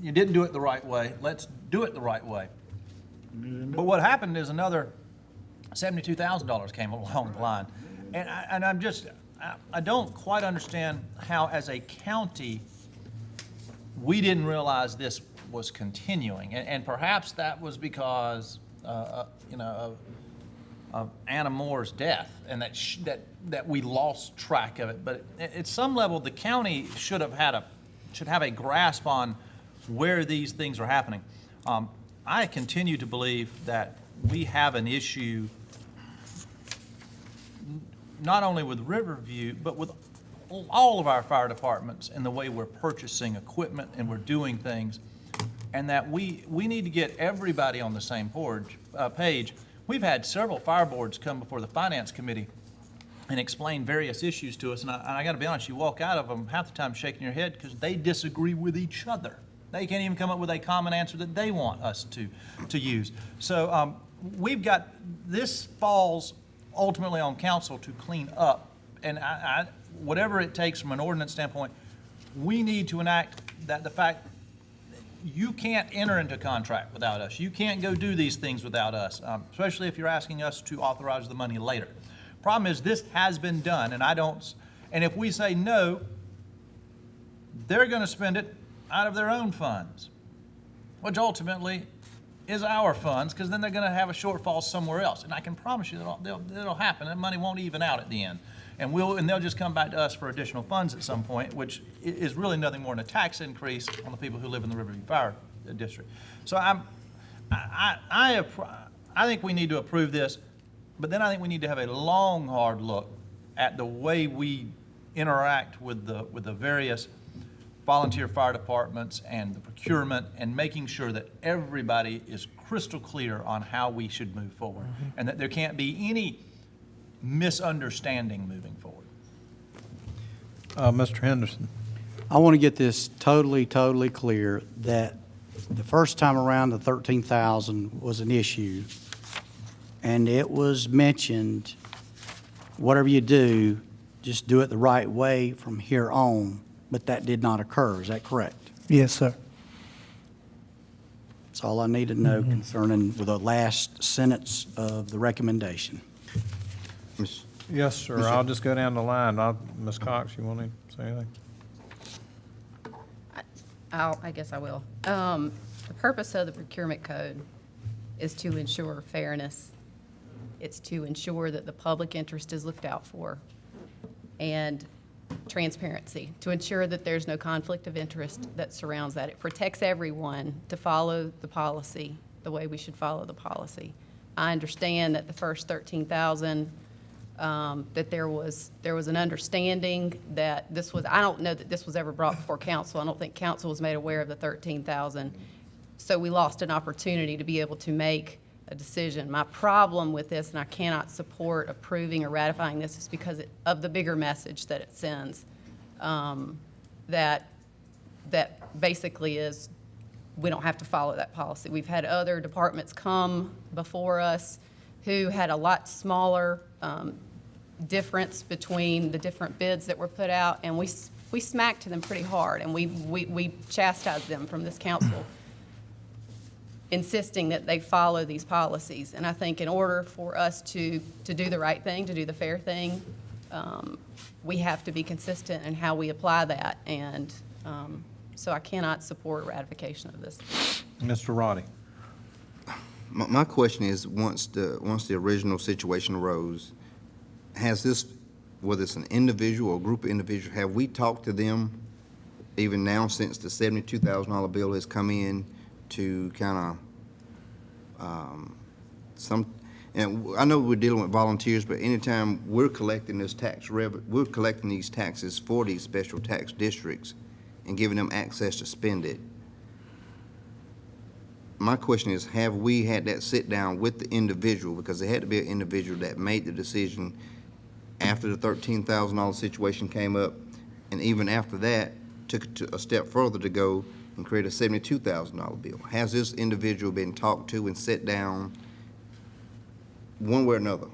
You didn't do it the right way. Let's do it the right way. But what happened is another $72,000 came along the line. And I don't quite understand how, as a county, we didn't realize this was continuing. And perhaps that was because, you know, of Anna Moore's death, and that we lost track of it. But at some level, the county should have a grasp on where these things are happening. I continue to believe that we have an issue not only with Riverview, but with all of our fire departments in the way we're purchasing equipment and we're doing things, and that we need to get everybody on the same page. We've had several fire boards come before the Finance Committee and explain various issues to us, and I got to be honest, you walk out of them half the time shaking your head because they disagree with each other. They can't even come up with a common answer that they want us to use. So we've got, this falls ultimately on council to clean up, and whatever it takes from an ordinance standpoint, we need to enact that the fact you can't enter into contract without us. You can't go do these things without us, especially if you're asking us to authorize the money later. Problem is, this has been done, and if we say no, they're going to spend it out of their own funds, which ultimately is our funds, because then they're going to have a shortfall somewhere else. And I can promise you that it'll happen. That money won't even out at the end. and they'll just come back to us for additional funds at some point, which is really nothing more than a tax increase on the people who live in the Riverview Fire District. So I think we need to approve this, but then I think we need to have a long, hard look at the way we interact with the various volunteer fire departments and the procurement, and making sure that everybody is crystal clear on how we should move forward, and that there can't be any misunderstanding moving forward. Mr. Henderson. I want to get this totally clear that the first time around, the 13,000 was an issue, and it was mentioned, whatever you do, just do it the right way from here on, but that did not occur. Is that correct? Yes, sir. That's all I need to know concerning the last sentence of the recommendation. Yes, sir. I'll just go down the line. Ms. Cox, you want to say anything? I guess I will. The purpose of the procurement code is to ensure fairness. It's to ensure that the public interest is looked out for, and transparency, to ensure that there's no conflict of interest that surrounds that. It protects everyone to follow the policy the way we should follow the policy. I understand that the first 13,000, that there was an understanding that this was, I don't know that this was ever brought before council. I don't think council was made aware of the 13,000. So we lost an opportunity to be able to make a decision. My problem with this, and I cannot support approving or ratifying this, is because of the bigger message that it sends. That basically is, we don't have to follow that policy. We've had other departments come before us who had a lot smaller difference between the different bids that were put out, and we smacked them pretty hard, and we chastised them from this council, insisting that they follow these policies. And I think in order for us to do the right thing, to do the fair thing, we have to be consistent in how we apply that. And so I cannot support ratification of this. Mr. Roddey. My question is, once the original situation arose, has this, whether it's an individual or a group of individuals, have we talked to them even now since the $72,000 bill has come in to kind of and I know we're dealing with volunteers, but anytime we're collecting this tax revenue, we're collecting these taxes for these special tax districts and giving them access to spend it. My question is, have we had that sit down with the individual? Because there had to be an individual that made the decision after the $13,000 situation came up, and even after that, took it a step further to go and create a $72,000 bill. Has this individual been talked to and sit down one way or another?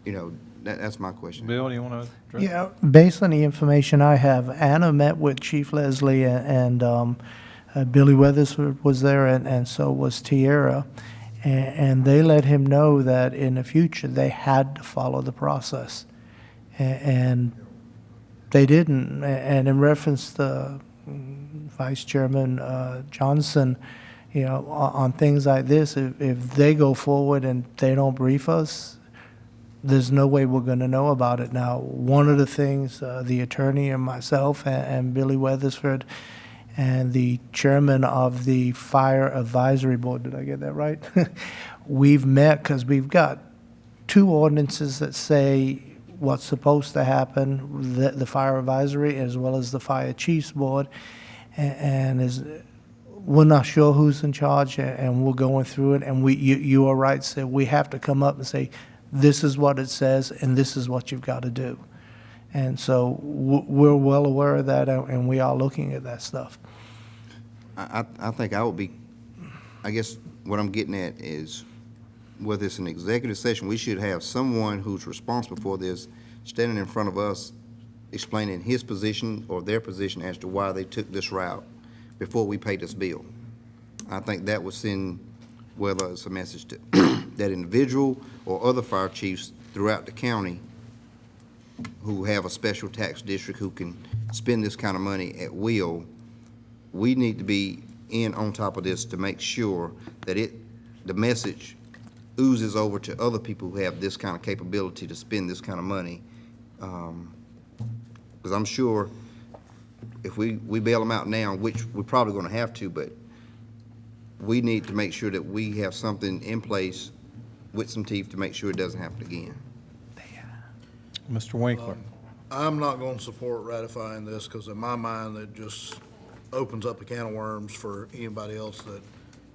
You know, that's my question. Bill, do you want to address? Yeah, based on the information I have, Anna met with Chief Leslie and Billy Weathersford was there, and so was Tierra. And they let him know that in the future they had to follow the process. And they didn't. And in reference to Vice Chairman Johnson, you know, on things like this, if they go forward and they don't brief us, there's no way we're going to know about it. Now, one of the things the attorney and myself and Billy Weathersford and the chairman of the Fire Advisory Board, did I get that right? We've met because we've got two ordinances that say what's supposed to happen, the Fire Advisory as well as the Fire Chiefs Board, and we're not sure who's in charge, and we're going through it, and you are right, so we have to come up and say, this is what it says, and this is what you've got to do. And so we're well aware of that, and we are looking at that stuff. I think I would be, I guess what I'm getting at is, whether it's an executive session, we should have someone who's responsible for this standing in front of us explaining his position or their position as to why they took this route before we pay this bill. I think that would send, whether it's a message to that individual or other fire chiefs throughout the county who have a special tax district who can spend this kind of money at will. We need to be on top of this to make sure that the message oozes over to other people who have this kind of capability to spend this kind of money Because I'm sure if we bail them out now, which we're probably going to have to, but we need to make sure that we have something in place with some teeth to make sure it doesn't happen again. Mr. Winkler. I'm not going to support ratifying this because in my mind, it just opens up a can of worms for anybody else that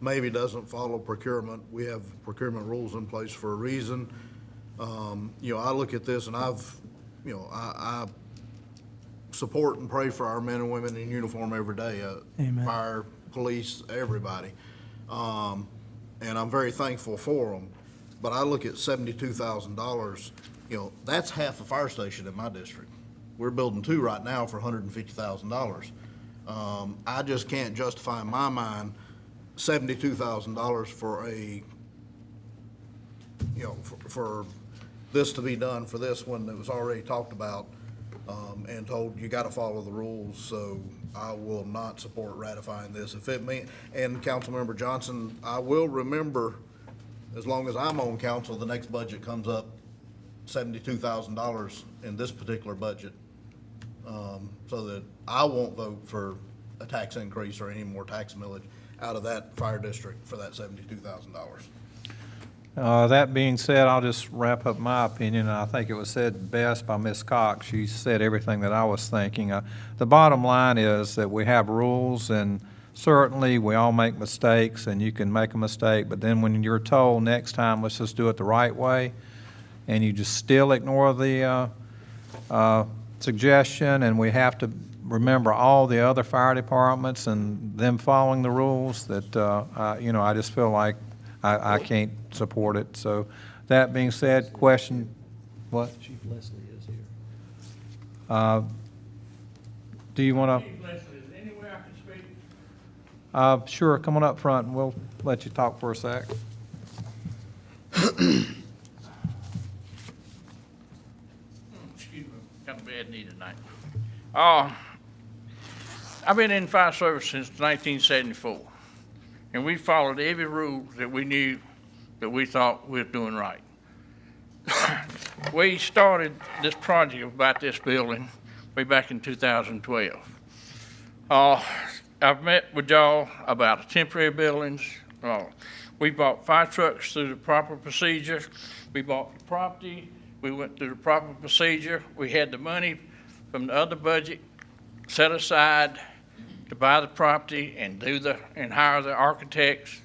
maybe doesn't follow procurement. We have procurement rules in place for a reason. You know, I look at this and I support and pray for our men and women in uniform every day, Amen. fire, police, everybody. And I'm very thankful for them. But I look at $72,000, you know, that's half a fire station in my district. We're building 2 right now for $150,000. I just can't justify in my mind $72,000 for a, you know, for this to be done for this when it was already talked about and told you got to follow the rules. So I will not support ratifying this. If it mean, and Councilmember Johnson, I will remember, as long as I'm on council, the next budget comes up $72,000 in this particular budget, so that I won't vote for a tax increase or any more tax millage out of that fire district for that $72,000. That being said, I'll just wrap up my opinion, and I think it was said best by Ms. Cox. She said everything that I was thinking. The bottom line is that we have rules, and certainly we all make mistakes, and you can make a mistake, but then when you're told next time, let's just do it the right way, and you just still ignore the suggestion, and we have to remember all the other fire departments and them following the rules, that, you know, I just feel like I can't support it. So that being said, question, what? Chief Leslie is here. Do you want Chief Leslie, is there any way I can speak? Sure, come on up front and we'll let you talk for a sec. Excuse me, got a bad knee tonight. I've been in fire service since 1974, and we followed every rule that we knew that we thought we were doing right. We started this project about this building way back in 2012. I've met with y'all about temporary buildings. We bought fire trucks through the proper procedure. We bought the property. We went through the proper procedure. We had the money from the other budget set aside to buy the property and and hire the architects.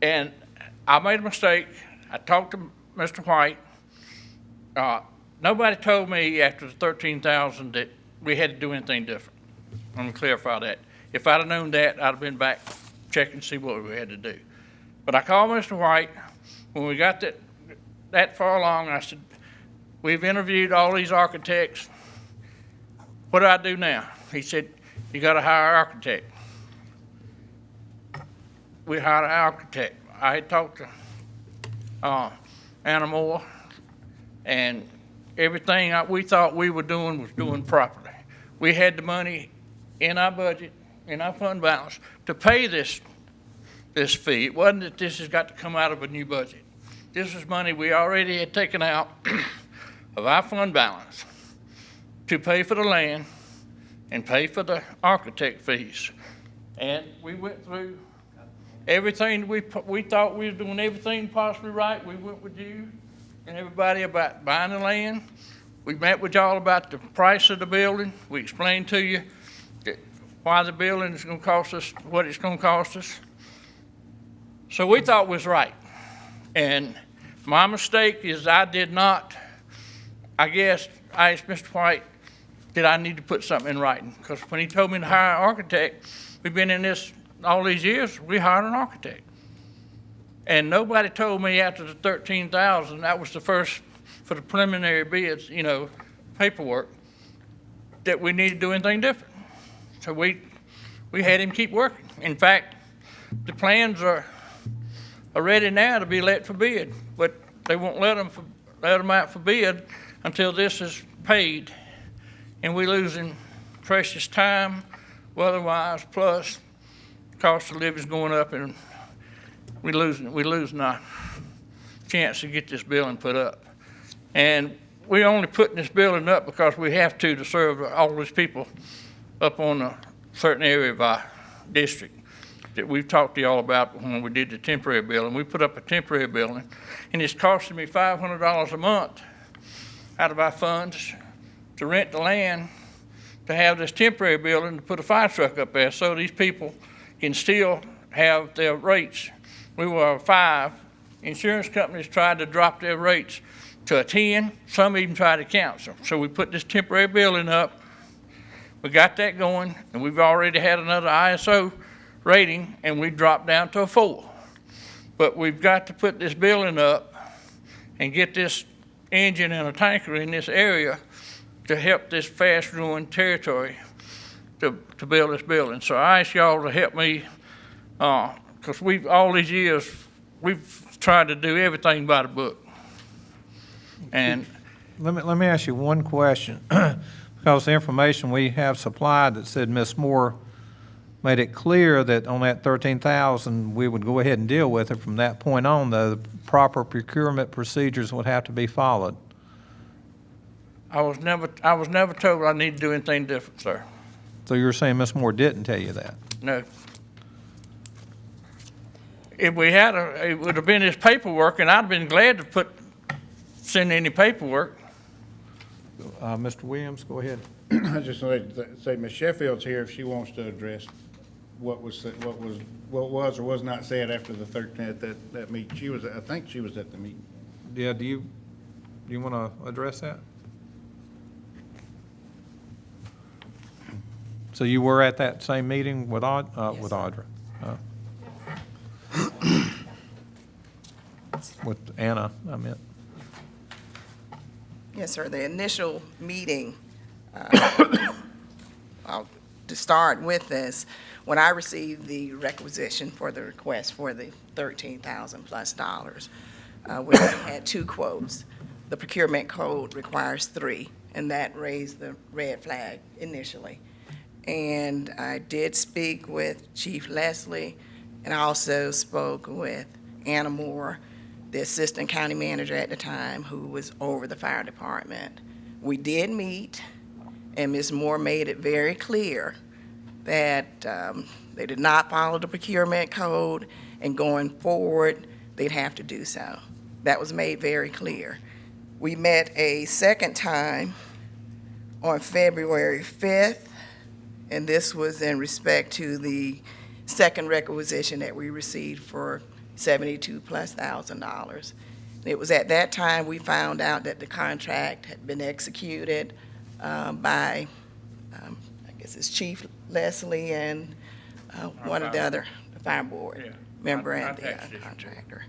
And I made a mistake. I talked to Mr. White. Nobody told me after the $13,000 that we had to do anything different. I'm gonna clarify that. If I'd have known that, I'd have been back checking to see what we had to do. But I called Mr. White when we got that far along. I said, we've interviewed all these architects. What do I do now? He said, you got to hire an architect. We hired an architect. I had talked to Anna Moore, and everything we thought we were doing was doing properly. We had the money in our budget, in our fund balance, to pay this fee. It wasn't that this has got to come out of a new budget. This was money we already had taken out of our fund balance to pay for the land and pay for the architect fees. And we went through everything. We thought we were doing everything possibly right. We went with you and everybody about buying the land. We met with y'all about the price of the building. We explained to you why the building is going to cost us what it's going to cost us. So we thought was right. And my mistake is I did not, I guess, I asked Mr. White, did I need to put something in writing? Because when he told me to hire an architect, we've been in this all these years, we hired an architect. And nobody told me after the $13,000, that was the first for the preliminary bids, you know, paperwork, that we needed to do anything different. So we had him keep working. In fact, the plans are ready now to be let for bid, but they won't let them out for bid until this is paid. And we're losing precious time, weather-wise, plus cost of living's going up, and we're losing our chance to get this building put up. And we only putting this building up because we have to serve all these people up on a certain area of our district that we've talked to y'all about when we did the temporary building. We put up a temporary building, and it's costing me $500 a month out of our funds to rent the land to have this temporary building to put a fire truck up there so these people can still have their rates. We were 5. Insurance companies tried to drop their rates to a 10. Some even tried to cancel. So we put this temporary building up. We got that going, and we've already had another ISO rating, and we dropped down to a 4. But we've got to put this building up and get this engine and a tanker in this area to help this fast-growing territory to build this building. So I ask y'all to help me, because all these years, we've tried to do everything by the book. And Let me ask you one question, because the information we have supplied that said Ms. Moore made it clear that on that 13,000, we would go ahead and deal with it. From that point on, though, the proper procurement procedures would have to be followed. I was never told I need to do anything different, sir. So you're saying Ms. Moore didn't tell you that? No. If we had it would have been his paperwork, and I'd have been glad to send any paperwork. Mr. Williams, go ahead. I just want to say Ms. Sheffield's here if she wants to address what was or was not said after the 13th that meeting. I think she was at the meeting. Yeah, do you want to address that? So you were at that same meeting with with Audra? With Anna, I meant. Yes, sir. The initial meeting, to start with this, when I received the requisition for the request for the $13,000+ we had 2 quotes. The procurement code requires 3, and that raised the red flag initially. And I did speak with Chief Leslie, and I also spoke with Anna Moore, the assistant county manager at the time, who was over the fire department. We did meet, and Ms. Moore made it very clear that they did not follow the procurement code, and going forward, they'd have to do so. That was made very clear. We met a second time on February 5th, and this was in respect to the second requisition that we received for $72,000+. It was at that time we found out that the contract had been executed by, I guess it's Chief Leslie and one of the other, the fire board member and the contractor.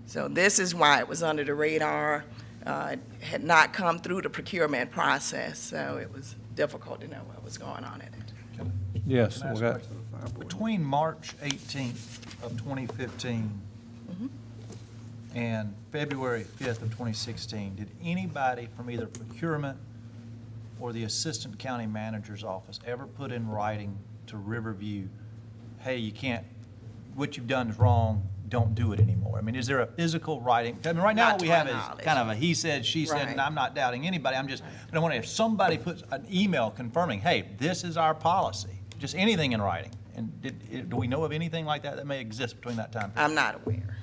So this is why it was under the radar. It had not come through the procurement process, so it was difficult to know what was going on in it. Yes. Can I ask a question? Between March 18th of 2015 and February 5th of 2016, did anybody from either procurement or the assistant county manager's office ever put in writing to Riverview, hey, you can't, what you've done is wrong, don't do it anymore? I mean, is there a physical writing? I mean, right now what we have is kind of a he said, she said, and I'm not doubting anybody. I don't want to, if somebody puts an email confirming, hey, this is our policy, just anything in writing. And do we know of anything like that that may exist between that time? I'm not aware.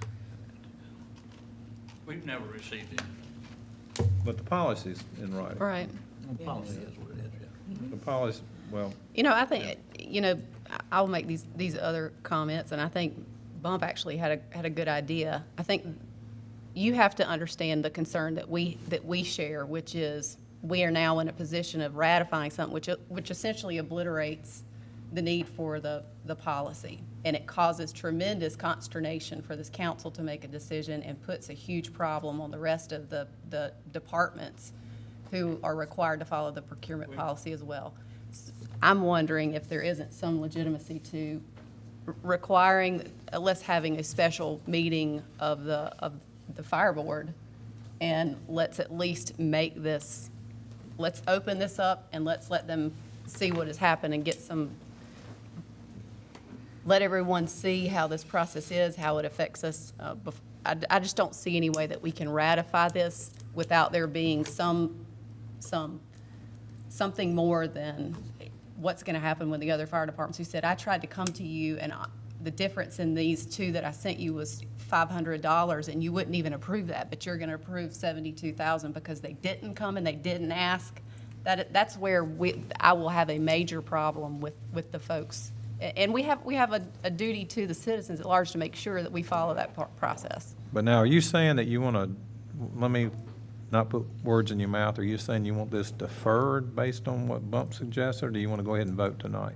We've never received it. But the policy's in writing. Right. The policy is what it is, yeah. The policy, well. I think, I'll make these other comments, and I think Bump actually had a good idea. I think you have to understand the concern that we share, which is we are now in a position of ratifying something which essentially obliterates the need for the policy. And it causes tremendous consternation for this council to make a decision and puts a huge problem on the rest of the departments who are required to follow the procurement policy as well. I'm wondering if there isn't some legitimacy to requiring, let's having a special meeting of the fire board, and let's at least make this, let's open this up and let's let them see what has happened and let everyone see how this process is, how it affects us. I just don't see any way that we can ratify this without there being something more than what's going to happen with the other fire departments who said, I tried to come to you and the difference in these two that I sent you was $500 and you wouldn't even approve that, but you're going to approve $72,000 because they didn't come and they didn't ask. That's where I will have a major problem with the folks. And we have a duty to the citizens at large to make sure that we follow that process. But now, are you saying that you want to, let me not put words in your mouth, are you saying you want this deferred based on what Bump suggested, or do you want to go ahead and vote tonight?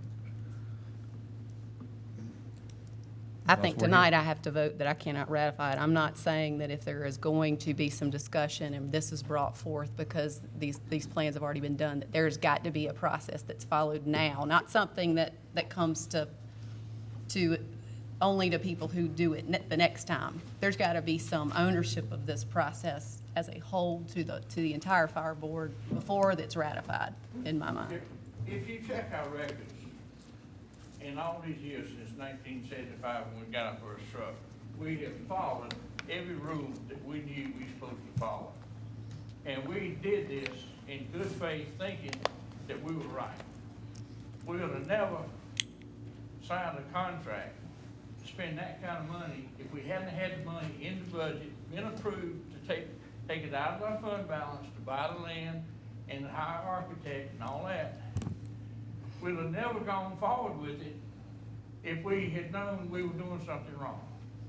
I think tonight I have to vote that I cannot ratify it. I'm not saying that if there is going to be some discussion and this is brought forth because these plans have already been done, that there's got to be a process that's followed now, not something that comes to only to people who do it the next time. There's got to be some ownership of this process as a whole to the entire fire board before that's ratified, in my mind. If you check our records, in all these years since 1975 when we got our first truck, we have followed every rule that we knew we were supposed to follow. And we did this in good faith, thinking that we were right. We would have never signed a contract to spend that kind of money if we hadn't had the money in the budget, been approved to take it out of our fund balance to buy the land and hire an architect and all that. We'd have never gone forward with it if we had known we were doing something wrong.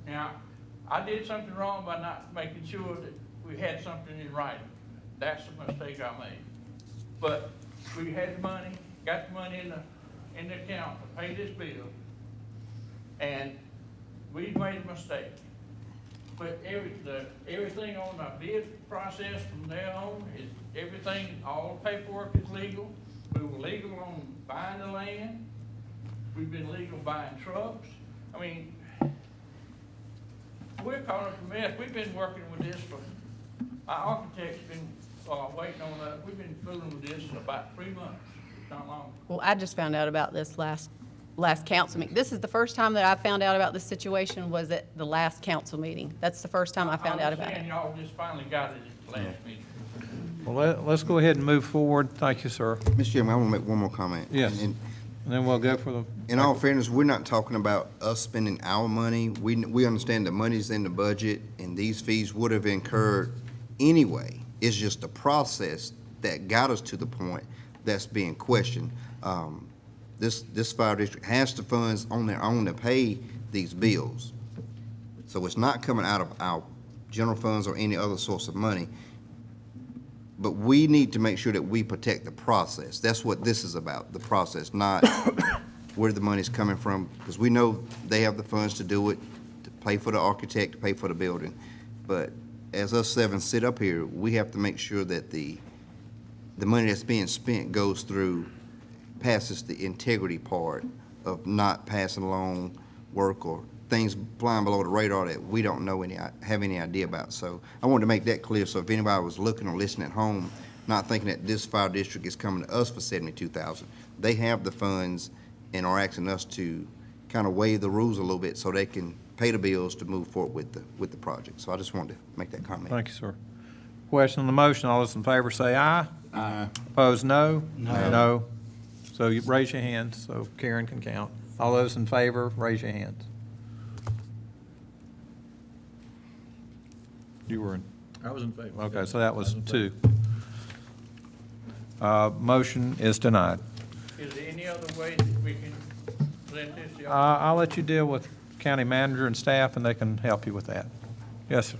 Now, I did something wrong by not making sure that we had something in writing. That's the mistake I made. But we had the money, got the money in the account to pay this bill, and we made a mistake. But everything on the bid process from there on is everything, all the paperwork is legal. We were legal on buying the land. We've been legal buying trucks. I mean, we're caught up in a mess. We've been working with this our architect's been waiting on that. We've been fooling with this for about 3 months, not long. Well, I just found out about this last council meeting. This is the first time that I found out about this situation was at the last council meeting. That's the first time I found out about it. I'm saying y'all just finally got it at the last meeting. Well, let's go ahead and move forward. Thank you, sir. Mr. Chairman, I want to make one more comment. Yes. And then we'll go for the. in all fairness, we're not talking about us spending our money. We understand the money's in the budget, and these fees would have incurred anyway. It's just the process that got us to the point that's being questioned. This fire district has the funds on their own to pay these bills. So it's not coming out of our general funds or any other source of money. But we need to make sure that we protect the process. That's what this is about, the process, not where the money's coming from. Because we know they have the funds to do it, to pay for the architect, to pay for the building. But as us seven sit up here, we have to make sure that the money that's being spent goes through, passes the integrity part of not passing along work or things flying below the radar that we don't have any idea about. So I wanted to make that clear, so if anybody was looking or listening at home, not thinking that this fire district is coming to us for $72,000, they have the funds and are asking us to kind of waive the rules a little bit so they can pay the bills to move forward with the project. So I just wanted to make that comment. Thank you, sir. Question on the motion. All those in favor say aye. Aye. Opposed, no? No. So you raise your hands so Karen can count. All those in favor, raise your hands. You were in? I was in favor. Okay, so that was 2. Motion is denied. Is there any other way that we can present this to y'all? I'll let you deal with county manager and staff, and they can help you with that. Yes, sir.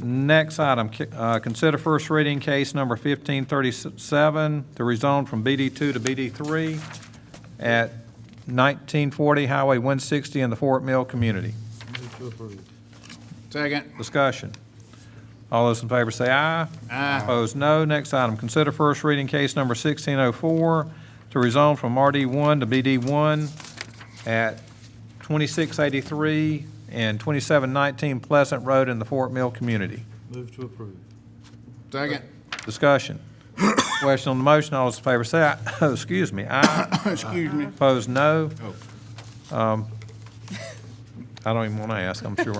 Next item, consider first reading case number 1537 to rezone from BD2 to BD3 at 1940 Highway 160 in the Fort Mill community. Move to approve. Second. Discussion. All those in favor say aye. Aye. Opposed, no. Next item, consider first reading case number 1604 to rezone from RD1 to BD1 at 2683 and 2719 Pleasant Road in the Fort Mill community. Move to approve. Second. Discussion. Question on the motion. All those in favor say aye. Oh, excuse me. Aye. Excuse me. Opposed, no. I don't even want to ask, I'm sure.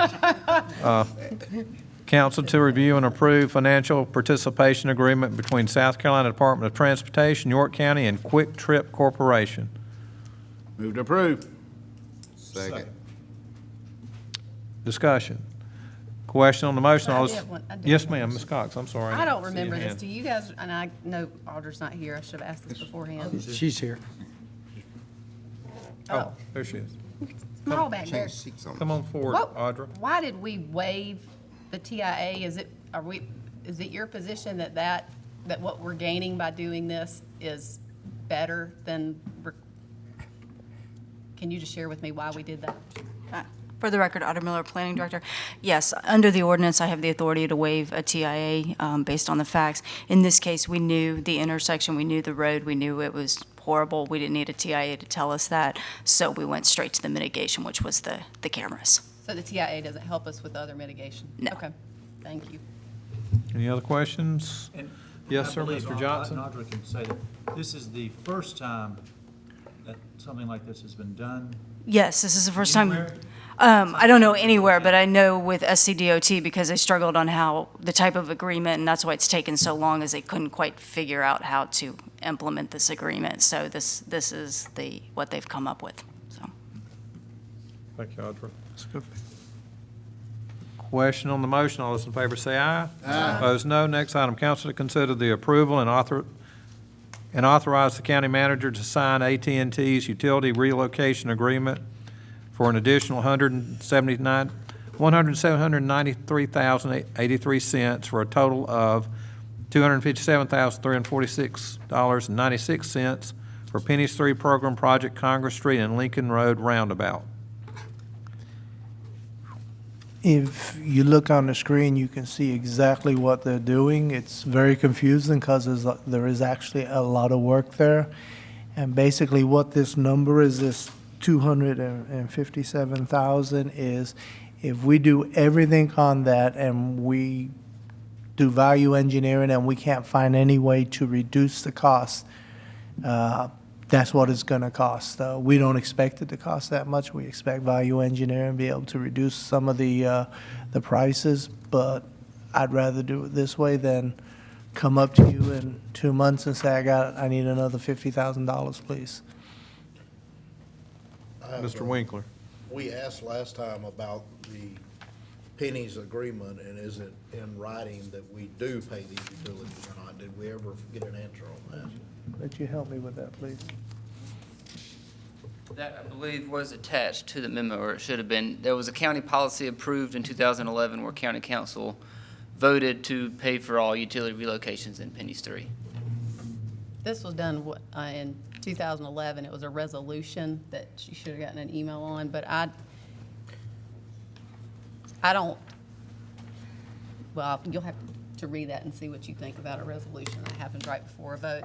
Council to review and approve financial participation agreement between South Carolina Department of Transportation, York County, and Quick Trip Corporation. Move to approve. Second. Discussion. Question on the motion. I All did those- one- I did Yes, one ma'am, question. Ms. Cox, I'm sorry. I don't See remember your this. hand. Do you guys, and I know Audra's not here, I should have asked this beforehand. She's here. Oh, there she is. Small back there. Change seats on. Come on forward, What- Audra. Why did we waive the TIA? Is it your position that what we're gaining by doing this is better than, can you just share with me why we did that? For the record, Audra Miller, Planning Director. Yes, under the ordinance, I have the authority to waive a TIA based on the facts. In this case, we knew the intersection, we knew the road, we knew it was horrible. We didn't need a TIA to tell us that, so we went straight to the mitigation, which was the cameras. So the TIA doesn't help us with other mitigation? No. Okay, thank you. Any other questions? And Yes, I sir, believe Mr. Johnson. Audra can say that this is the first time that something like this has been done. Yes, this is the first time. Anywhere? I don't know anywhere, but I know with SCDOT, because they struggled on how, the type of agreement, and that's why it's taken so long, is they couldn't quite figure out how to implement this agreement. So this is what they've come up with, so. Thank you, Audra. Question on the motion. All those in favor say aye. Aye. Opposed, no. Next item, council to consider the approval and authorize the county manager to sign AT&T's utility relocation agreement for an additional $107,93,083 for a total of $257,346.96 for Pennies 3 Program Project Congress Street and Lincoln Road Roundabout. If you look on the screen, you can see exactly what they're doing. It's very confusing because there is actually a lot of work there. And basically what this number is, this 257,000 is, if we do everything on that and we do value engineering and we can't find any way to reduce the cost, that's what it's going to cost. We don't expect it to cost that much. We expect value engineering to be able to reduce some of the prices, but I'd rather do it this way than come up to you in 2 months and say, I need another $50,000, please. Mr. Winkler. We asked last time about the Pennies agreement, and is it in writing that we do pay these utilities or not? Did we ever get an answer on that? Would you help me with that, please? That, I believe, was attached to the memo, or it should have been. There was a county policy approved in 2011 where county council voted to pay for all utility relocations in Pennies 3. This was done in 2011. It was a resolution that you should have gotten an email on, but I don't, well, you'll have to read that and see what you think about a resolution that happens right before a vote.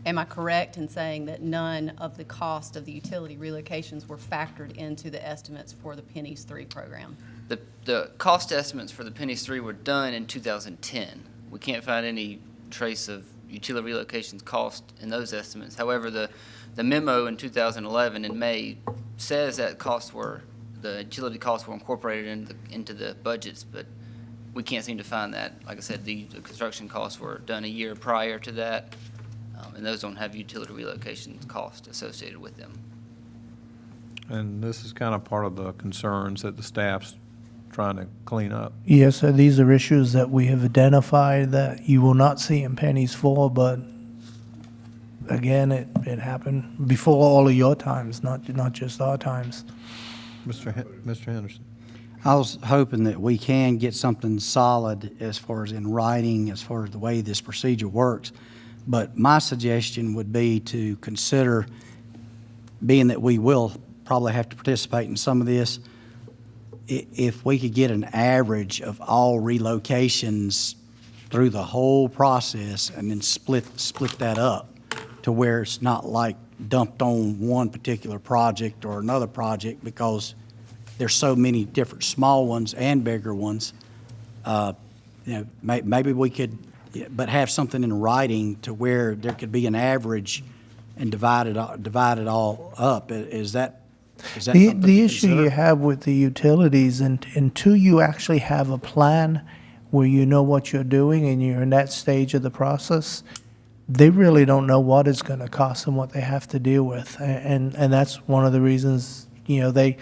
Am I correct in saying that none of the cost of the utility relocations were factored into the estimates for the Pennies 3 program? The cost estimates for the Pennies 3 were done in 2010. We can't find any trace of utility relocations cost in those estimates. However, the memo in 2011 in May says that the utility costs were incorporated into the budgets, but we can't seem to find that. Like I said, the construction costs were done a year prior to that, and those don't have utility relocation cost associated with them. And this is kind of part of the concerns that the staff's trying to clean up. Yes, sir. These are issues that we have identified that you will not see in Pennies 4, but again, it happened before all of your times, not just our times. Mr. Henderson. I was hoping that we can get something solid as far as in writing, as far as the way this procedure works. But my suggestion would be to consider, being that we will probably have to participate in some of this, if we could get an average of all relocations through the whole process and then split that up to where it's not like dumped on one particular project or another project, because there's so many different small ones and bigger ones. Maybe we could, but have something in writing to where there could be an average and divide it all up. Is that Is that The something to the issue consider? you have with the utilities, until you actually have a plan where you know what you're doing and you're in that stage of the process, they really don't know what it's going to cost and what they have to deal with. And that's one of the reasons, they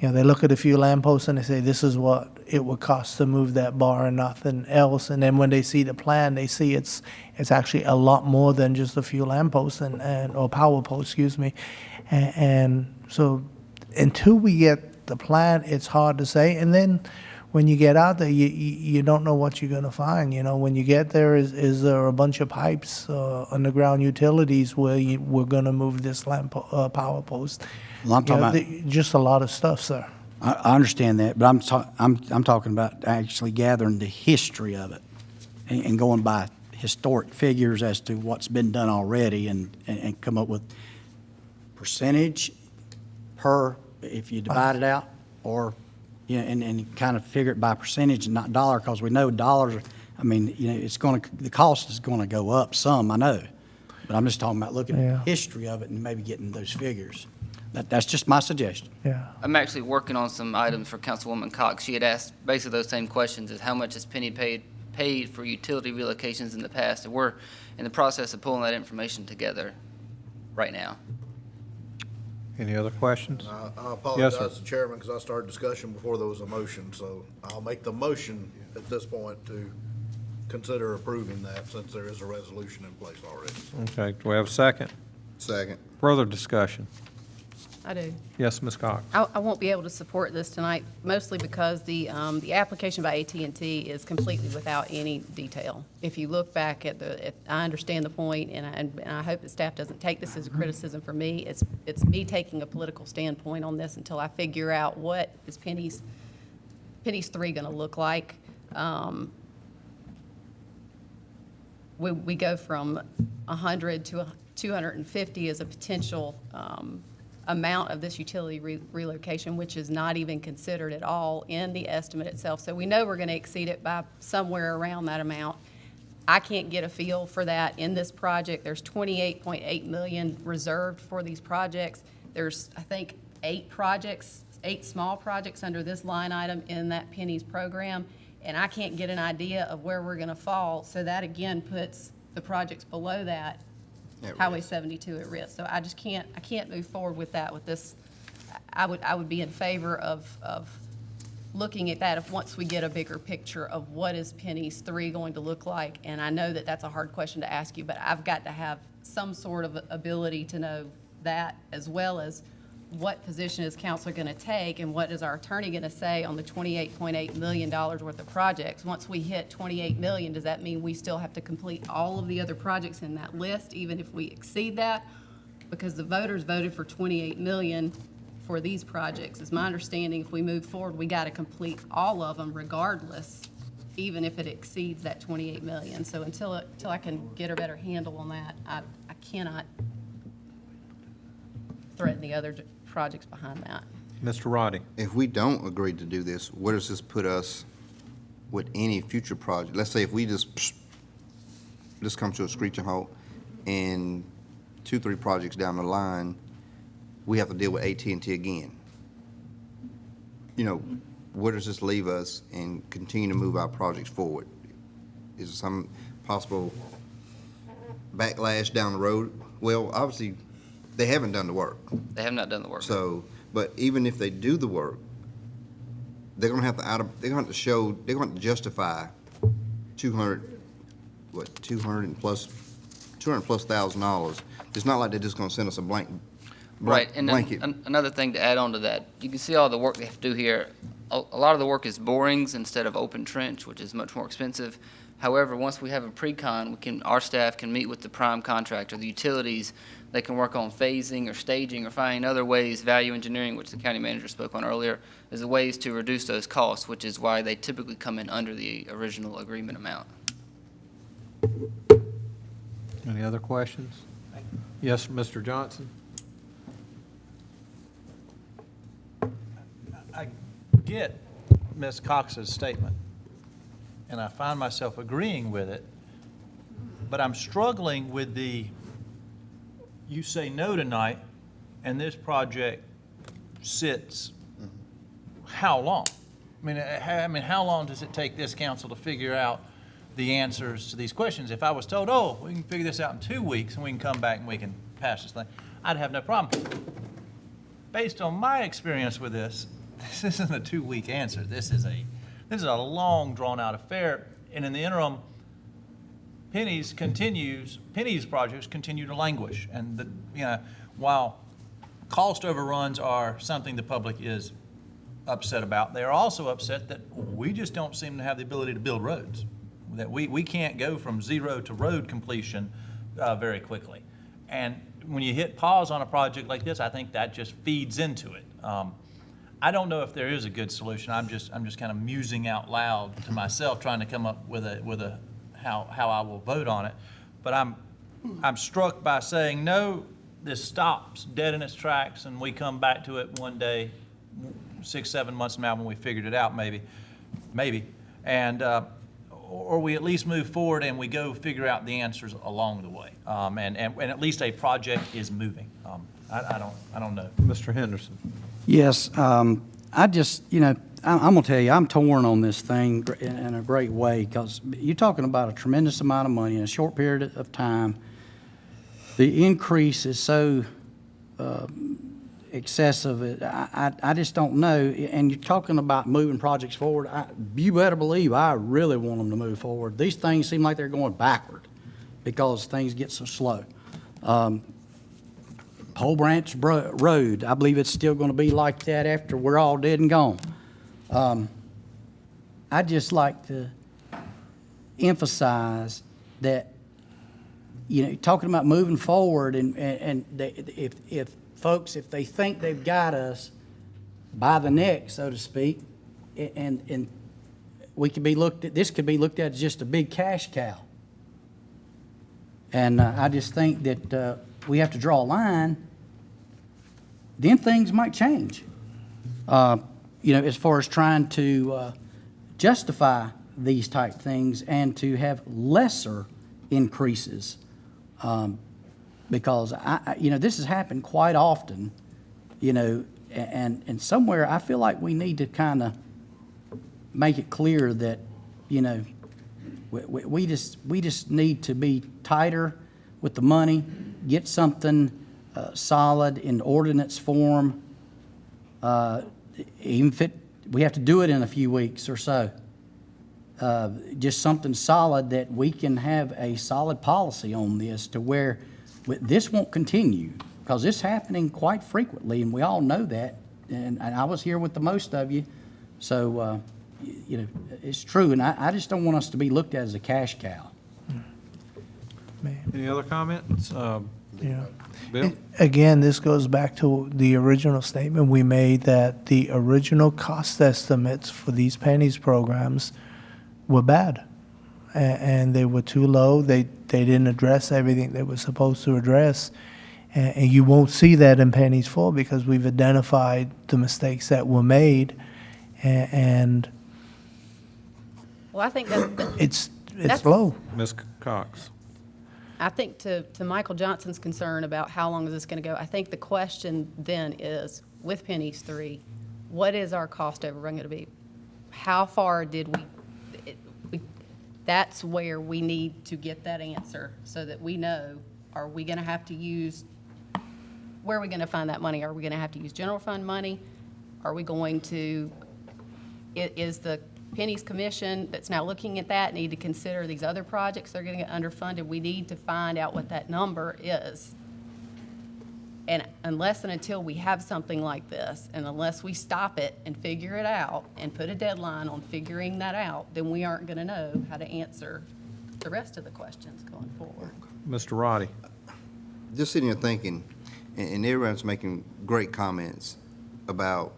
look at a few lampposts and they say, this is what it would cost to move that bar and nothing else. And then when they see the plan, they see it's actually a lot more than just a few lampposts or power posts, excuse me. And so until we get the plan, it's hard to say. And then when you get out there, you don't know what you're going to find. When you get there, is there a bunch of pipes, underground utilities where we're going to move this power post? Well, I'm talking about, Just a lot of stuff, sir. I understand that, but I'm talking about actually gathering the history of it and going by historic figures as to what's been done already and come up with percentage per, if you divide it out, or, and kind of figure it by percentage and not dollar, because we know dollars, the cost is going to go up some, I know. But I'm just talking about looking at the history of it and maybe getting those figures. That's just my suggestion. Yeah. I'm actually working on some items for Councilwoman Cox. She had asked basically those same questions, is how much has Penny paid for utility relocations in the past? And we're in the process of pulling that information together right now. Any other questions? I Yes, apologize sir. to Chairman, because I started discussion before there was a motion, so I'll make the motion at this point to consider approving that, since there is a resolution in place already. Okay, do we have a second? Second. Further discussion? I do. Yes, Ms. Cox? I won't be able to support this tonight, mostly because the application by AT&T is completely without any detail. If you look back at I understand the point, and I hope that staff doesn't take this as a criticism for me. It's me taking a political standpoint on this until I figure out what is Penny's 3 going to look like. We go from 100 to 250 as a potential amount of this utility relocation, which is not even considered at all in the estimate itself. So we know we're going to exceed it by somewhere around that amount. I can't get a feel for that in this project. There's $28.8 million reserved for these projects. There's, I think, 8 small projects under this line item in that Penny's program, and I can't get an idea of where we're going to fall. So that again puts the projects below that, Highway 72 at risk. So I just can't move forward with that with this. I would be in favor of looking at that once we get a bigger picture of what is Penny's 3 going to look like. And I know that that's a hard question to ask you, but I've got to have some sort of ability to know that, as well as what position is council going to take and what is our attorney going to say on the $28.8 million worth of projects. Once we hit $28 million, does that mean we still have to complete all of the other projects in that list, even if we exceed that? Because the voters voted for $28 million for these projects. It's my understanding if we move forward, we got to complete all of them regardless, even if it exceeds that $28 million. So until I can get a better handle on that, I cannot threaten the other projects behind that. Mr. Roddey? If we don't agree to do this, where does this put us with any future project? Let's say if we this comes to a screeching halt, and 2-3 projects down the line, we have to deal with AT&T again. Where does this leave us and continue to move our projects forward? Is there some possible backlash down the road? Well, obviously, they haven't done the work. They have not done the work. So, but even if they do the work, they're gonna have to justify 200 plus $200,000. It's not like they're just gonna send us a blanket. Right, and another thing to add on to that, you can see all the work they have to do here. A lot of the work is borings instead of open trench, which is much more expensive. However, once we have a pre-con, our staff can meet with the prime contractor, the utilities. They can work on phasing or staging or finding other ways, value engineering, which the county manager spoke on earlier, is ways to reduce those costs, which is why they typically come in under the original agreement amount. Any other questions? Yes, Mr. Johnson? I get Ms. Cox's statement, and I find myself agreeing with it, but I'm struggling with you say no tonight, and this project sits how long? I mean, how long does it take this council to figure out the answers to these questions? If I was told, oh, we can figure this out in 2 weeks and we can come back and we can pass this thing, I'd have no problem. Based on my experience with this isn't a 2-week answer. This is a long, drawn-out affair. And in the interim, Penny's projects continue to languish. And while cost overruns are something the public is upset about, they are also upset that we just don't seem to have the ability to build roads. That we can't go from zero to road completion very quickly. And when you hit pause on a project like this, I think that just feeds into it. I don't know if there is a good solution. I'm just kind of musing out loud to myself, trying to come up with a how I will vote on it. But I'm struck by saying, no, this stops dead in its tracks, and we come back to it one day, 6-7 months from now when we figured it out, maybe, and or we at least move forward and we go figure out the answers along the way, and at least a project is moving. I don't know. Mr. Henderson. Yes, I just, I'm gonna tell you, I'm torn on this thing in a great way, because you're talking about a tremendous amount of money in a short period of time. The increase is so excessive. I just don't know. And you're talking about moving projects forward. You better believe I really want them to move forward. These things seem like they're going backward because things get so slow. Pole Branch Road, I believe it's still going to be like that after we're all dead and gone. I'd just like to emphasize that, talking about moving forward, and if folks, if they think they've got us by the neck, so to speak, and we could be this could be looked at as just a big cash cow. And I just think that we have to draw a line, then things might change. As far as trying to justify these type things and to have lesser increases, because this has happened quite often, and somewhere I feel like we need to kind of make it clear that, we just need to be tighter with the money, get something solid in ordinance form, even if we have to do it in a few weeks or so. Just something solid that we can have a solid policy on this, to where this won't continue, because it's happening quite frequently, and we all know that. And I was here with the most of you, so it's true. And I just don't want us to be looked at as a cash cow. Any other comments? Yeah. Bill? Again, this goes back to the original statement we made, that the original cost estimates for these pennies programs were bad, and they were too low. They didn't address everything they were supposed to address, and you won't see that in pennies 4, because we've identified the mistakes that were made, and Well, I think that's it's low. Ms. Cox. I think to Michael Johnson's concern about how long is this going to go, I think the question then is, with pennies 3, what is our cost overrun going to be? How far did we that's where we need to get that answer, so that we know, are we going to have to use, where are we going to find that money? Are we going to have to use general fund money? Are we going to, is the Pennies Commission that's now looking at that need to consider these other projects that are going to get underfunded? We need to find out what that number is. And unless and until we have something like this, and unless we stop it and figure it out and put a deadline on figuring that out, then we aren't going to know how to answer the rest of the questions going forward. Mr. Roddey. Just sitting here thinking, and everyone's making great comments about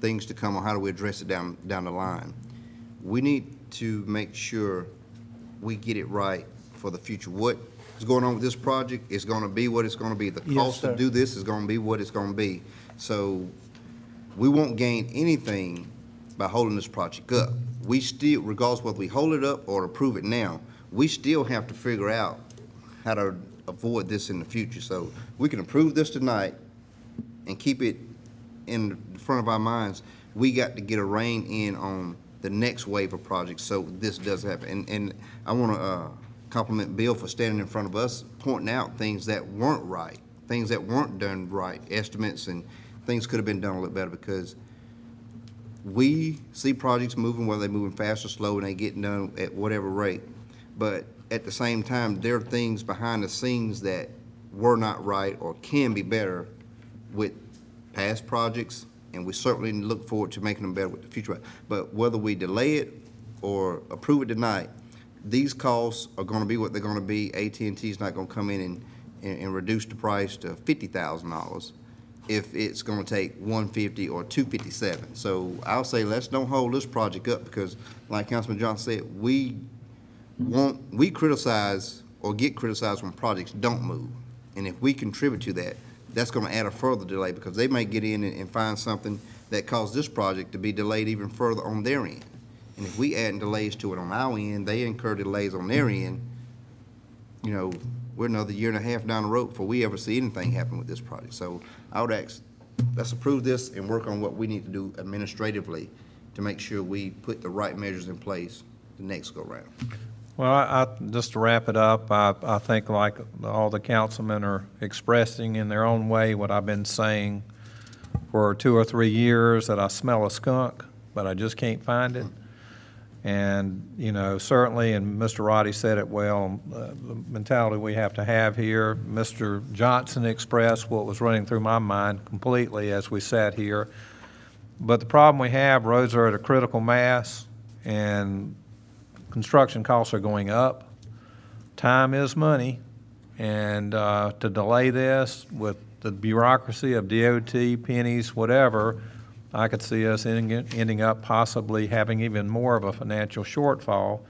things to come on how do we address it down the line. We need to make sure we get it right for the future. What is going on with this project is going to be what it's going to be. The cost to do this is going to be what it's going to be. So we won't gain anything by holding this project up. We still, regardless of whether we hold it up or approve it now, we still have to figure out how to avoid this in the future. So we can approve this tonight and keep it in the front of our minds, we got to get a rein in on the next wave of projects so this does happen. And I want to compliment Bill for standing in front of us, pointing out things that weren't right, things that weren't done right, estimates and things could have been done a little better, because we see projects moving, whether they're moving fast or slow, and they get done at whatever rate. But at the same time, there are things behind the scenes that were not right or can be better with past projects, and we certainly look forward to making them better with the future. But whether we delay it or approve it tonight, these costs are going to be what they're going to be. AT&T is not going to come in and reduce the price to $50,000 if it's going to take $150 or $257. So I'll say let's don't hold this project up, because like Councilman Johnson said, we criticize or get criticized when projects don't move. And if we contribute to that, that's going to add a further delay, because they may get in and find something that caused this project to be delayed even further on their end. And if we add delays to it on our end, they incur delays on their end, you know, we're another year and a half down the road before we ever see anything happen with this project. So I would ask, let's approve this and work on what we need to do administratively to make sure we put the right measures in place the next go round. Well, just to wrap it up, I think like all the councilmen are expressing in their own way what I've been saying for 2 or 3 years, that I smell a skunk, but I just can't find it. And, you know, certainly, and Mr. Roddey said it well, the mentality we have to have here. Mr. Johnson expressed what was running through my mind completely as we sat here. But the problem we have, roads are at a critical mass, and construction costs are going up. Time is money, and to delay this with the bureaucracy of DOT, pennies, whatever, I could see us ending up possibly having even more of a financial shortfall.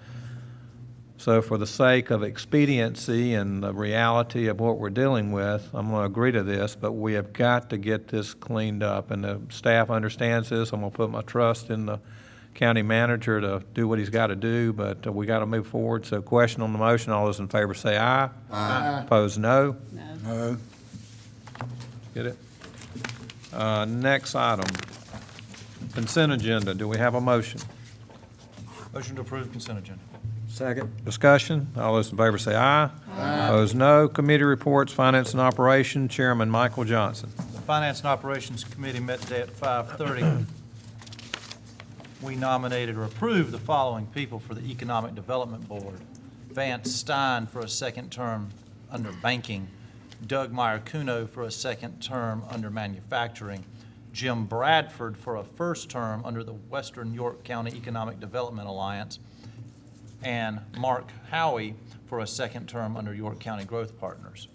So for the sake of expediency and the reality of what we're dealing with, I'm going to agree to this, but we have got to get this cleaned up, and the staff understands this. I'm going to put my trust in the county manager to do what he's got to do, but we got to move forward. So question on the motion, all those in favor say aye. Aye. Opposed, no. No. Get it? Next item, consent agenda. Do we have a motion? Motion to approve consent agenda. Second. Discussion. All those in favor say aye. Aye. Opposed, no. Committee reports, Finance and Operation, Chairman Michael Johnson. The Finance and Operations Committee met today at 5:30. We nominated or approved the following people for the Economic Development Board: Vance Stein for a second term under Banking, Doug Meyer-Kuno for a second term under Manufacturing, Jim Bradford for a first term under the Western York County Economic Development Alliance, and Mark Howie for a second term under York County Growth Partners.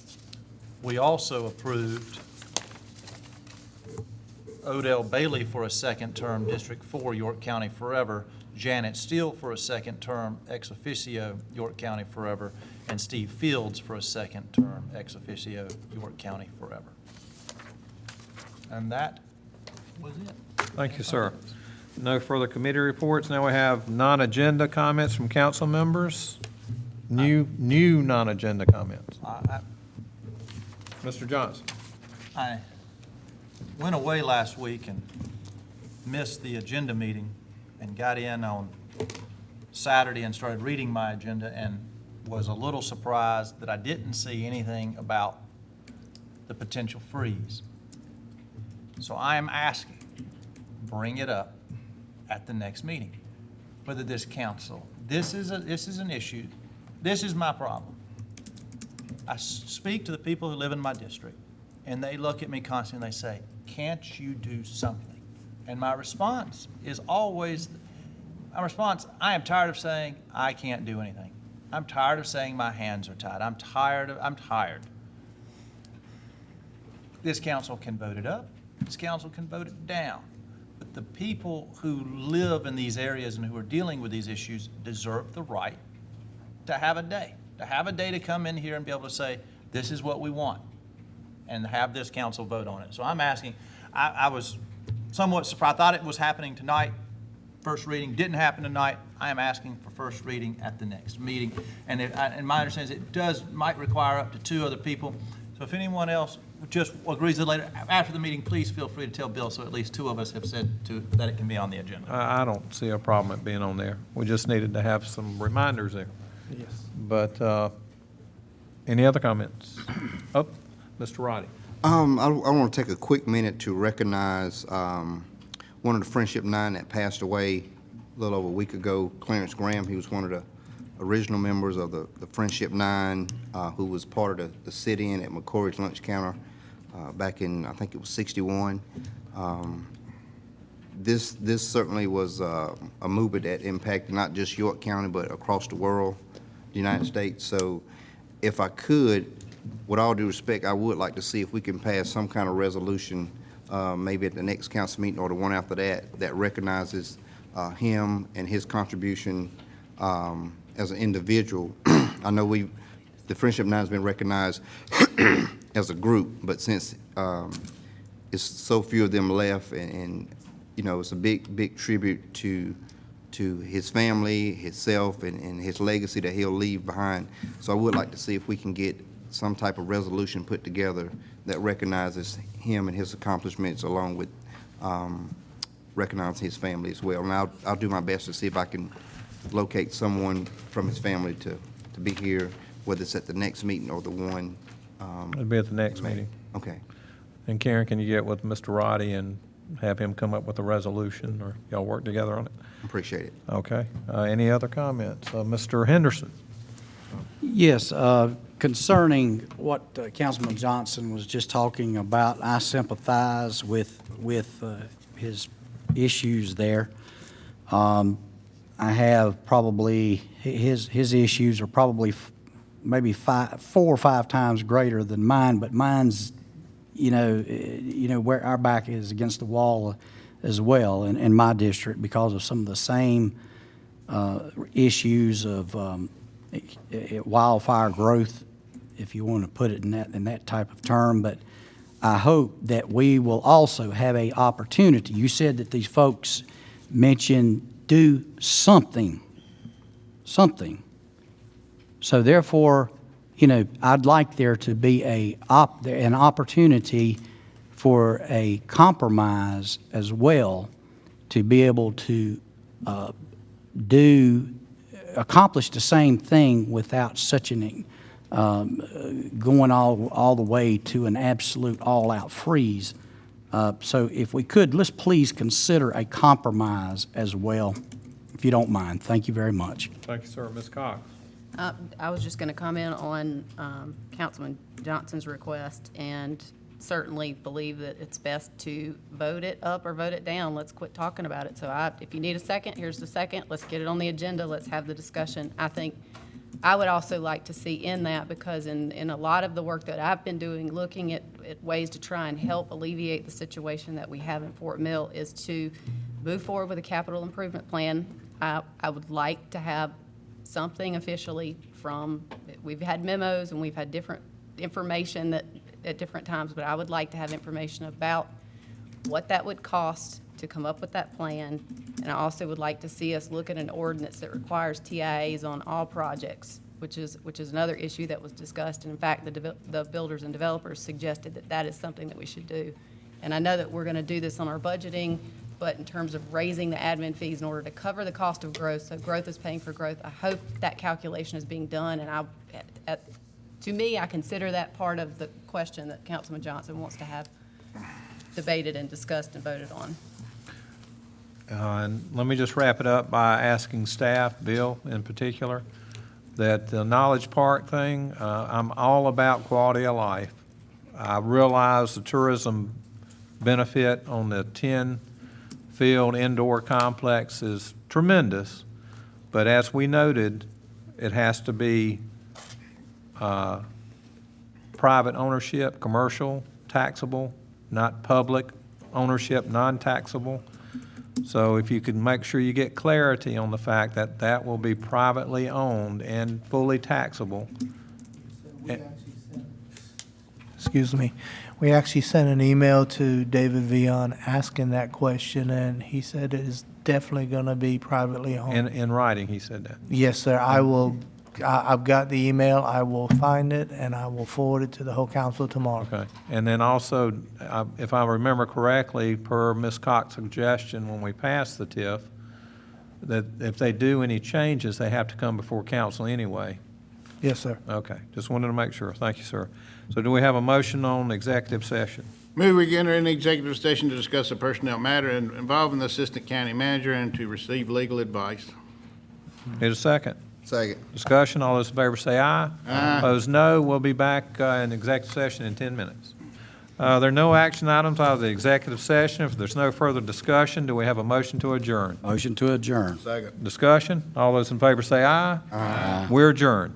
We also approved Odell Bailey for a second term, District 4, York County Forever, Janet Steele for a second term, ex officio, York County Forever, and Steve Fields for a second term, ex officio, York County Forever. And that was it. Thank you, sir. No further committee reports. Now we have non-agenda comments from council members. New non-agenda comments. Mr. Johnson. I went away last week and missed the agenda meeting and got in on Saturday and started reading my agenda and was a little surprised that I didn't see anything about the potential freeze. So I am asking, bring it up at the next meeting, whether this council, this is an issue, this is my problem. I speak to the people who live in my district, and they look at me constantly and they say, can't you do something? And my response is always, I am tired of saying I can't do anything. I'm tired of saying my hands are tied. I'm tired. This council can vote it up. This council can vote it down. But the people who live in these areas and who are dealing with these issues deserve the right to have a day to come in here and be able to say, this is what we want, and have this council vote on it. So I'm asking, I was somewhat surprised. I thought it was happening tonight. First reading didn't happen tonight. I am asking for first reading at the next meeting. And my understanding is it might require up to 2 other people. So if anyone else just agrees that later, after the meeting, please feel free to tell Bill, so at least two of us have said that it can be on the agenda. I don't see a problem it being on there. We just needed to have some reminders there. Yes. But any other comments? Oh, Mr. Roddey. I want to take a quick minute to recognize one of the Friendship Nine that passed away a little over a week ago, Clarence Graham. He was one of the original members of the Friendship Nine, who was part of the sit-in at McCorry's Lunch Counter back in, I think it was '61. This certainly was a movement that impacted not just York County, but across the world, the United States. So if I could, with all due respect, I would like to see if we can pass some kind of resolution, maybe at the next council meeting or the one after that, that recognizes him and his contribution as an individual. I know the Friendship Nine has been recognized as a group, but since it's so few of them left, and you know, it's a big tribute to his family, himself, and his legacy that he'll leave behind. So I would like to see if we can get some type of resolution put together that recognizes him and his accomplishments, along with recognizing his family as well. And I'll do my best to see if I can locate someone from his family to be here, whether it's at the next meeting or the one. It'll be at the next meeting. Okay. And Karen, can you get with Mr. Roddey and have him come up with a resolution, or y'all work together on it? Appreciate it. Okay. Any other comments? Mr. Henderson? Yes, concerning what Councilman Johnson was just talking about, I sympathize with his issues there. I have probably, his issues are probably maybe 4 or 5 times greater than mine, but mine's, you know, where our back is against the wall as well in my district because of some of the same issues of wildfire growth, if you want to put it in that type of term. But I hope that we will also have a opportunity. You said that these folks mentioned do something. So therefore, you know, I'd like there to be an opportunity for a compromise as well, to be able to accomplish the same thing without such an going all the way to an absolute all-out freeze. So if we could, let's please consider a compromise as well, if you don't mind. Thank you very much. Thank you, sir. Ms. Cox? I was just going to comment on Councilman Johnson's request, and certainly believe that it's best to vote it up or vote it down. Let's quit talking about it. So if you need a second, here's the second. Let's get it on the agenda. Let's have the discussion. I think I would also like to see in that, because in a lot of the work that I've been doing, looking at ways to try and help alleviate the situation that we have in Fort Mill, is to move forward with a capital improvement plan. I would like to have something officially we've had memos and we've had different information that at different times, but I would like to have information about what that would cost to come up with that plan. And I also would like to see us look at an ordinance that requires TIAs on all projects, which is another issue that was discussed. And in fact, the builders and developers suggested that is something that we should do. And I know that we're going to do this on our budgeting, but in terms of raising the admin fees in order to cover the cost of growth, so growth is paying for growth, I hope that calculation is being done. And to me, I consider that part of the question that Councilman Johnson wants to have debated and discussed and voted on. And let me just wrap it up by asking staff, Bill in particular, that the Knowledge Park thing, I'm all about quality of life. I realize the tourism benefit on the 10-field indoor complex is tremendous, but as we noted, it has to be private ownership, commercial, taxable, not public ownership, non-taxable. So if you can make sure you get clarity on the fact that that will be privately owned and fully taxable. Excuse me. We actually sent an email to David Vion asking that question, and he said it is definitely going to be privately owned. In writing, he said that. Yes, sir. I will I've got the email. I will find it, and I will forward it to the whole council tomorrow. Okay. And then also, if I remember correctly, per Ms. Cox's suggestion when we passed the TIF, that if they do any changes, they have to come before council anyway. Yes, sir. Okay, just wanted to make sure. Thank you, sir. So do we have a motion on executive session? Move we enter in executive session to discuss a personnel matter involving the assistant county manager and to receive legal advice. Need a second? Second. Discussion, all those in favor say aye. Aye. Opposed, no. We'll be back in executive session in 10 minutes. There are no action items out of the executive session. If there's no further discussion, do we have a motion to adjourn? Motion to adjourn. Second. Discussion, all those in favor say aye. Aye. We're adjourned.